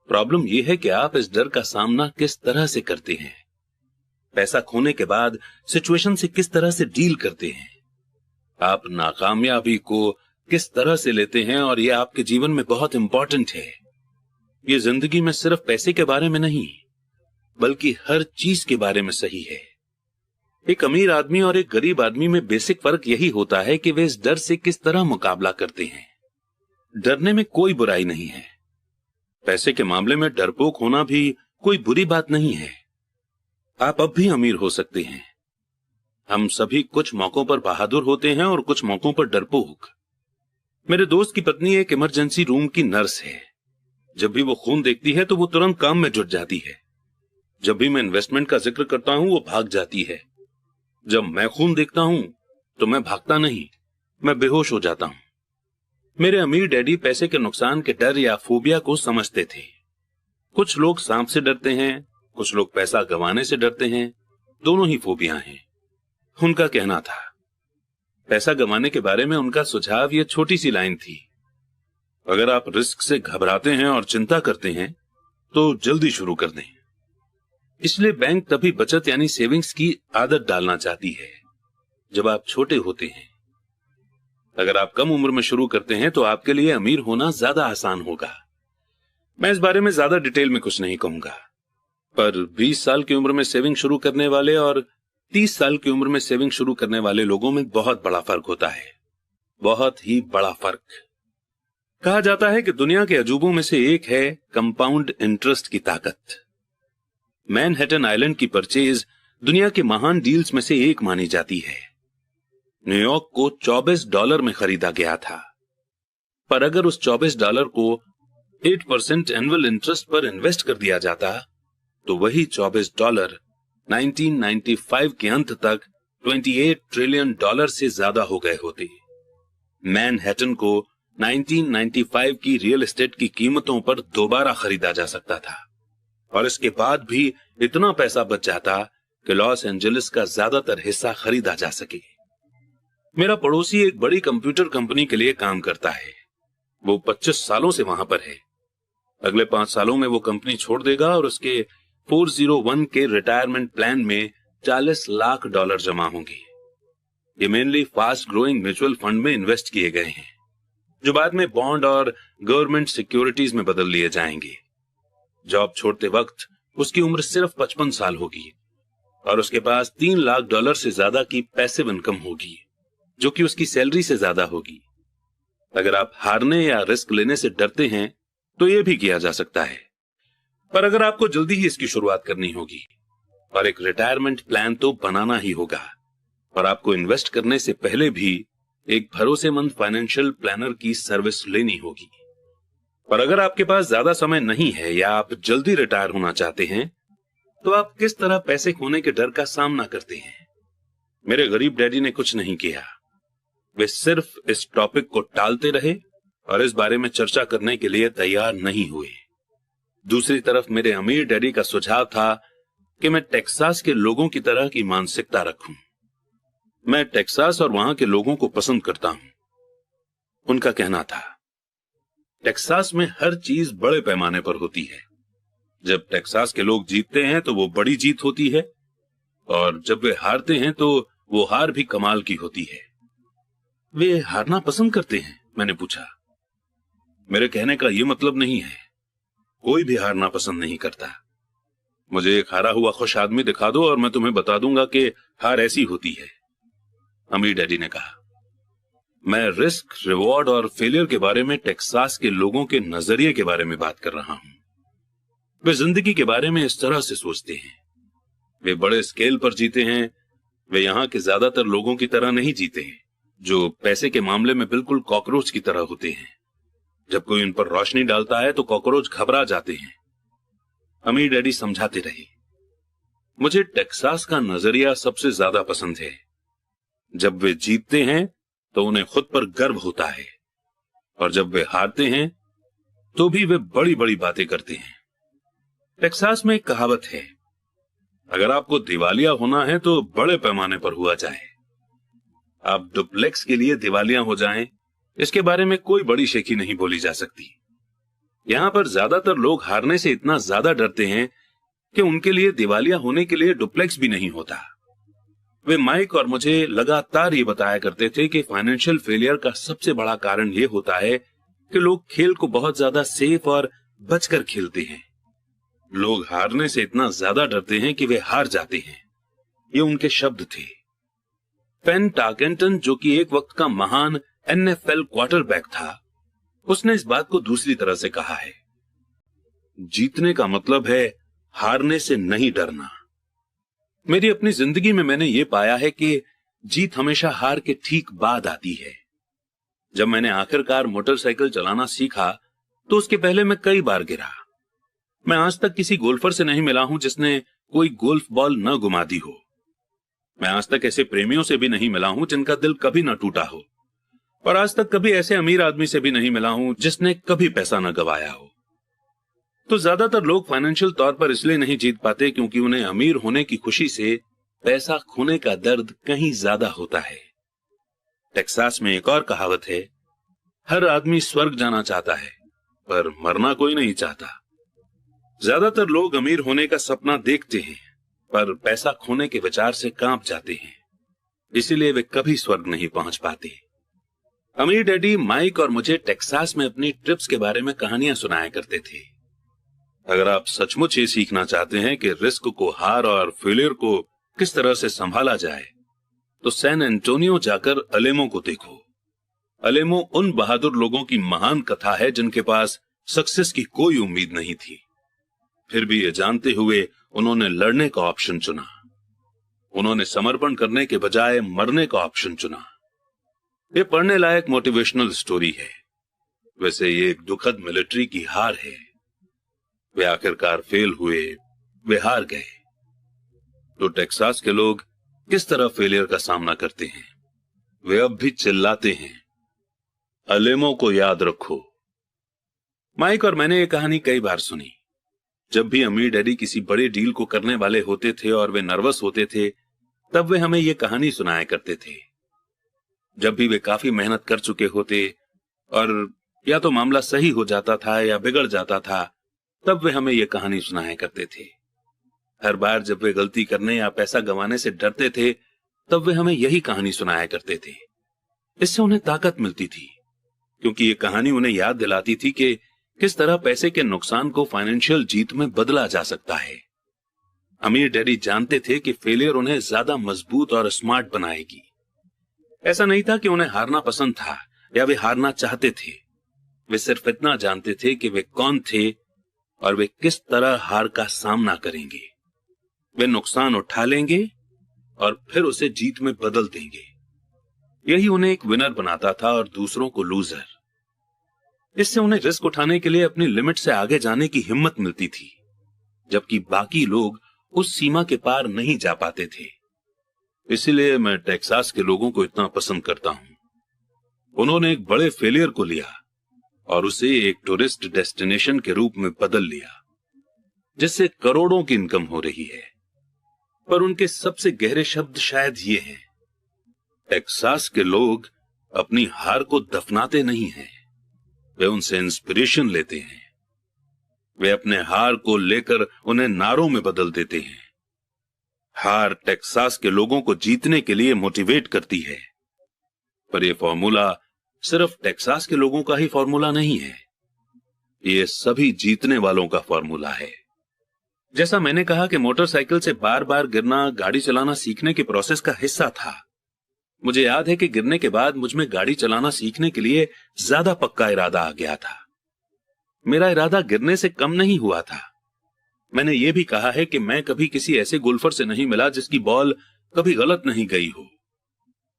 प्रॉब्लम यह है कि आप इस डर का सामना किस तरह से करते हैं, पैसा खोने के बाद सिचुएशन से किस तरह से डील करते हैं, आप नाकामयाबी को किस तरह से लेते हैं। और यह आपके जीवन में बहुत इंपॉर्टेंट है। यह जिंदगी में सिर्फ पैसे के बारे में नहीं, बल्कि हर चीज के बारे में सही है। एक अमीर आदमी और एक गरीब आदमी में बेसिक फर्क यही होता है कि वे इस डर से किस तरह मुकाबला करते हैं। डरने में कोई बुराई नहीं है। पैसे के मामले में डरपोक होना भी कोई बुरी बात नहीं है। आप अब भी अमीर हो सकते हैं। हम सभी कुछ मौकों पर बहादुर होते हैं और कुछ मौकों पर डरपोक। मेरे दोस्त की पत्नी एक इमरजेंसी रूम की नर्स है। जब भी वो खून देखती है तो वो तुरंत काम में जुट जाती है। जब भी मैं इन्वेस्टमेंट का जिक्र करता हूं वो भाग जाती है। जब मैं खून देखता हूं तो मैं भागता नहीं, मैं बेहोश हो जाता हूं। मेरे अमीर डैडी पैसे के नुकसान के डर या फोबिया को समझते थे। कुछ लोग सांप से डरते हैं, कुछ लोग पैसा गंवाने से डरते हैं। दोनों ही फोबिया हैं। उनका कहना था, पैसा गंवाने के बारे में उनका सुझाव यह छोटी सी लाइन थी, अगर आप रिस्क से घबराते हैं और चिंता करते हैं तो जल्दी शुरू कर दें। इसलिए बैंक तभी बचत यानी सेविंग्स की आदत डालना चाहती है जब आप छोटे होते हैं। अगर आप कम उम्र में शुरू करते हैं तो आपके लिए अमीर होना ज्यादा आसान होगा। मैं इस बारे में ज्यादा डिटेल में कुछ नहीं कहूंगा, पर 20 साल की उम्र में सेविंग शुरू करने वाले और 30 साल की उम्र में सेविंग शुरू करने वाले लोगों में बहुत बड़ा फर्क होता है, बहुत ही बड़ा फर्क। कहा जाता है कि दुनिया के अजूबों में से एक है कंपाउंड इंटरेस्ट की ताकत। मैनहट्टन आइलैंड की परचेज दुनिया के महान डील्स में से एक मानी जाती है। न्यूयॉर्क को $24 में खरीदा गया था, पर अगर उस $24 को 8% एनुअल इंटरेस्ट पर इन्वेस्ट कर दिया जाता तो वही $24 1995 के अंत तक $28 ट्रिलियन से ज्यादा हो गए होते। मैनहट्टन को 1995 की रियल एस्टेट की कीमतों पर दोबारा खरीदा जा सकता था, और इसके बाद भी इतना पैसा बच जाता कि लॉस एंजलिस का ज्यादातर हिस्सा खरीदा जा सके। मेरा पड़ोसी एक बड़ी कंप्यूटर कंपनी के लिए काम करता है। वो 25 सालों से वहां पर है। अगले 5 सालों में वो कंपनी छोड़ देगा और उसके 401 के रिटायरमेंट प्लान में $40 लाख जमा होंगे। ये mainly fast growing mutual fund में इन्वेस्ट किए गए हैं, जो बाद में बॉन्ड और गवर्नमेंट सिक्योरिटीज में बदल लिए जाएंगे। जॉब छोड़ते वक्त उसकी उम्र सिर्फ 55 साल होगी और उसके पास $3 लाख से ज्यादा की पैसिव इनकम होगी, जो कि उसकी सैलरी से ज्यादा होगी। अगर आप हारने या रिस्क लेने से डरते हैं तो यह भी किया जा सकता है, पर अगर आपको जल्दी ही इसकी शुरुआत करनी होगी और एक रिटायरमेंट प्लान तो बनाना ही होगा, और आपको इन्वेस्ट करने से पहले भी एक भरोसेमंद फाइनेंशियल प्लानर की सर्विस लेनी होगी। पर अगर आपके पास ज्यादा समय नहीं है या आप जल्दी रिटायर होना चाहते हैं तो आप किस तरह पैसे खोने के डर का सामना करते हैं? मेरे गरीब डैडी ने कुछ नहीं किया। वे सिर्फ इस टॉपिक को टालते रहे और इस बारे में चर्चा करने के लिए तैयार नहीं हुए। दूसरी तरफ मेरे अमीर डैडी का सुझाव था कि मैं टेक्सास के लोगों की तरह की मानसिकता रखूं। मैं टेक्सास और वहां के लोगों को पसंद करता हूं। उनका कहना था, टेक्सास में हर चीज बड़े पैमाने पर होती है। जब टेक्सास के लोग जीतते हैं तो वो बड़ी जीत होती है, और जब वे हारते हैं तो वो हार भी कमाल की होती है। वे हारना पसंद करते हैं? मैंने पूछा। मेरे कहने का यह मतलब नहीं है, कोई भी हारना पसंद नहीं करता। मुझे एक हारा हुआ खुश आदमी दिखा दो और मैं तुम्हें बता दूंगा कि हार ऐसी होती है, अमीर डैडी ने कहा। मैं रिस्क, रिवॉर्ड और फेलियर के बारे में टेक्सास के लोगों के नजरिए के बारे में बात कर रहा हूं। वे जिंदगी के बारे में इस तरह से सोचते हैं। वे बड़े स्केल पर जीते हैं, वे यहाँ के ज्यादातर लोगों की तरह नहीं जीते हैं, जो पैसे के मामले में बिल्कुल कॉकरोच की तरह होते हैं। जब कोई उन पर रोशनी डालता है तो कॉकरोच घबरा जाते हैं। अमीर डैडी समझाते रहे, मुझे टेक्सास का नजरिया सबसे ज्यादा पसंद है। जब वे जीतते हैं तो उन्हें खुद पर गर्व होता है, और जब वे हारते हैं तो भी वे बड़ी बड़ी बातें करते हैं। टेक्सास में एक कहावत है, अगर आपको दिवालिया होना है तो बड़े पैमाने पर हुआ जाए। आप डुप्लेक्स के लिए दिवालिया हो जाएं, इसके बारे में कोई बड़ी शेखी नहीं बोली जा सकती। यहां पर ज्यादातर लोग हारने से इतना ज्यादा डरते हैं कि उनके लिए दिवालिया होने के लिए डुप्लेक्स भी नहीं होता। वे माइक और मुझे लगातार ये बताया करते थे कि फाइनेंशियल फेलियर का सबसे बड़ा कारण यह होता है कि लोग खेल को बहुत ज्यादा सेफ और बचकर खेलते हैं। लोग हारने से इतना ज्यादा डरते हैं कि वे हार जाते हैं। ये उनके शब्द थे। पेन टार्केंटन, जो कि एक वक्त का महान NFL क्वार्टरबैक था, उसने इस बात को दूसरी तरह से कहा है, जीतने का मतलब है हारने से नहीं डरना। मेरी अपनी जिंदगी में मैंने ये पाया है कि जीत हमेशा हार के ठीक बाद आती है। जब मैंने आखिरकार मोटरसाइकिल चलाना सीखा तो उसके पहले मैं कई बार गिरा। मैं आज तक किसी गोल्फर से नहीं मिला हूं जिसने कोई गोल्फ बॉल न गुमा दी हो। मैं आज तक ऐसे प्रेमियों से भी नहीं मिला हूं जिनका दिल कभी न टूटा हो, और आज तक कभी ऐसे अमीर आदमी से भी नहीं मिला हूं जिसने कभी पैसा न गवाया हो। तो ज्यादातर लोग फाइनेंशियल तौर पर इसलिए नहीं जीत पाते क्योंकि उन्हें अमीर होने की खुशी से पैसा खोने का दर्द कहीं ज्यादा होता है। टेक्सास में एक और कहावत है, हर आदमी स्वर्ग जाना चाहता है पर मरना कोई नहीं चाहता। ज्यादातर लोग अमीर होने का सपना देखते हैं पर पैसा खोने के विचार से कांप जाते हैं, इसीलिए वे कभी स्वर्ग नहीं पहुंच पाते। अमीर डैडी माइक और मुझे टेक्सास में अपनी ट्रिप्स के बारे में कहानियां सुनाया करते थे। अगर आप सचमुच ये सीखना चाहते हैं कि रिस्क को, हार और फेलियर को किस तरह से संभाला जाए, तो सैन एंटोनियो जाकर अलेमो को देखो। अलेमो उन बहादुर लोगों की महान कथा है जिनके पास सक्सेस की कोई उम्मीद नहीं थी, फिर भी ये जानते हुए उन्होंने लड़ने का ऑप्शन चुना। उन्होंने समर्पण करने के बजाय मरने का ऑप्शन चुना। ये पढ़ने लायक मोटिवेशनल स्टोरी है। वैसे ये एक दुखद मिलिट्री की हार है। वे आखिरकार फेल हुए, वे हार गए। तो टेक्सास के लोग किस तरह फेलियर का सामना करते हैं? वे अब भी चिल्लाते हैं, अलेमो को याद रखो। माइक और मैंने ये कहानी कई बार सुनी। जब भी अमीर डैडी किसी बड़े डील को करने वाले होते थे और वे नर्वस होते थे, तब वे हमें ये कहानी सुनाया करते थे। जब भी वे काफी मेहनत कर चुके होते और या तो मामला सही हो जाता था या बिगड़ जाता था, तब वे हमें ये कहानी सुनाया करते थे। हर बार जब वे गलती करने या पैसा गंवाने से डरते थे, तब वे हमें यही कहानी सुनाया करते थे। इससे उन्हें ताकत मिलती थी, क्योंकि ये कहानी उन्हें याद दिलाती थी कि किस तरह पैसे के नुकसान को फाइनेंशियल जीत में बदला जा सकता है। अमीर डैडी जानते थे कि फेलियर उन्हें ज्यादा मजबूत और स्मार्ट बनाएगी। ऐसा नहीं था कि उन्हें हारना पसंद था या वे हारना चाहते थे। वे सिर्फ इतना जानते थे कि वे कौन थे और वे किस तरह हार का सामना करेंगे। वे नुकसान उठा लेंगे और फिर उसे जीत में बदल देंगे। यही उन्हें एक विनर बनाता था और दूसरों को लूजर। इससे उन्हें रिस्क उठाने के लिए अपनी लिमिट से आगे जाने की हिम्मत मिलती थी, जबकि बाकी लोग उस सीमा के पार नहीं जा पाते थे। इसीलिए मैं टेक्सास के लोगों को इतना पसंद करता हूं। उन्होंने एक बड़े फेलियर को लिया और उसे एक टूरिस्ट डेस्टिनेशन के रूप में बदल लिया, जिससे करोड़ों की इनकम हो रही है। पर उनके सबसे गहरे शब्द शायद ये हैं, टेक्सास के लोग अपनी हार को दफनाते नहीं हैं, वे उनसे इंस्पिरेशन लेते हैं। वे अपने हार को लेकर उन्हें नारों में बदल देते हैं। हार टेक्सास के लोगों को जीतने के लिए मोटिवेट करती है। पर यह फॉर्मूला सिर्फ टेक्सास के लोगों का ही फॉर्मूला नहीं है, ये सभी जीतने वालों का फॉर्मूला है। जैसा मैंने कहा कि मोटरसाइकिल से बार बार गिरना गाड़ी चलाना सीखने के प्रोसेस का हिस्सा था। मुझे याद है कि गिरने के बाद मुझ में गाड़ी चलाना सीखने के लिए ज्यादा पक्का इरादा आ गया था। मेरा इरादा गिरने से कम नहीं हुआ था। मैंने यह भी कहा है कि मैं कभी किसी ऐसे गोल्फर से नहीं मिला जिसकी बॉल कभी गलत नहीं गई हो।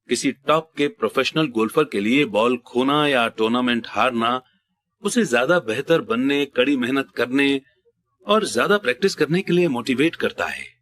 किसी टॉप के प्रोफेशनल गोल्फर के लिए बॉल खोना या टूर्नामेंट हारना उसे ज्यादा बेहतर बनने, कड़ी मेहनत करने और ज्यादा प्रैक्टिस करने के लिए मोटिवेट करता है।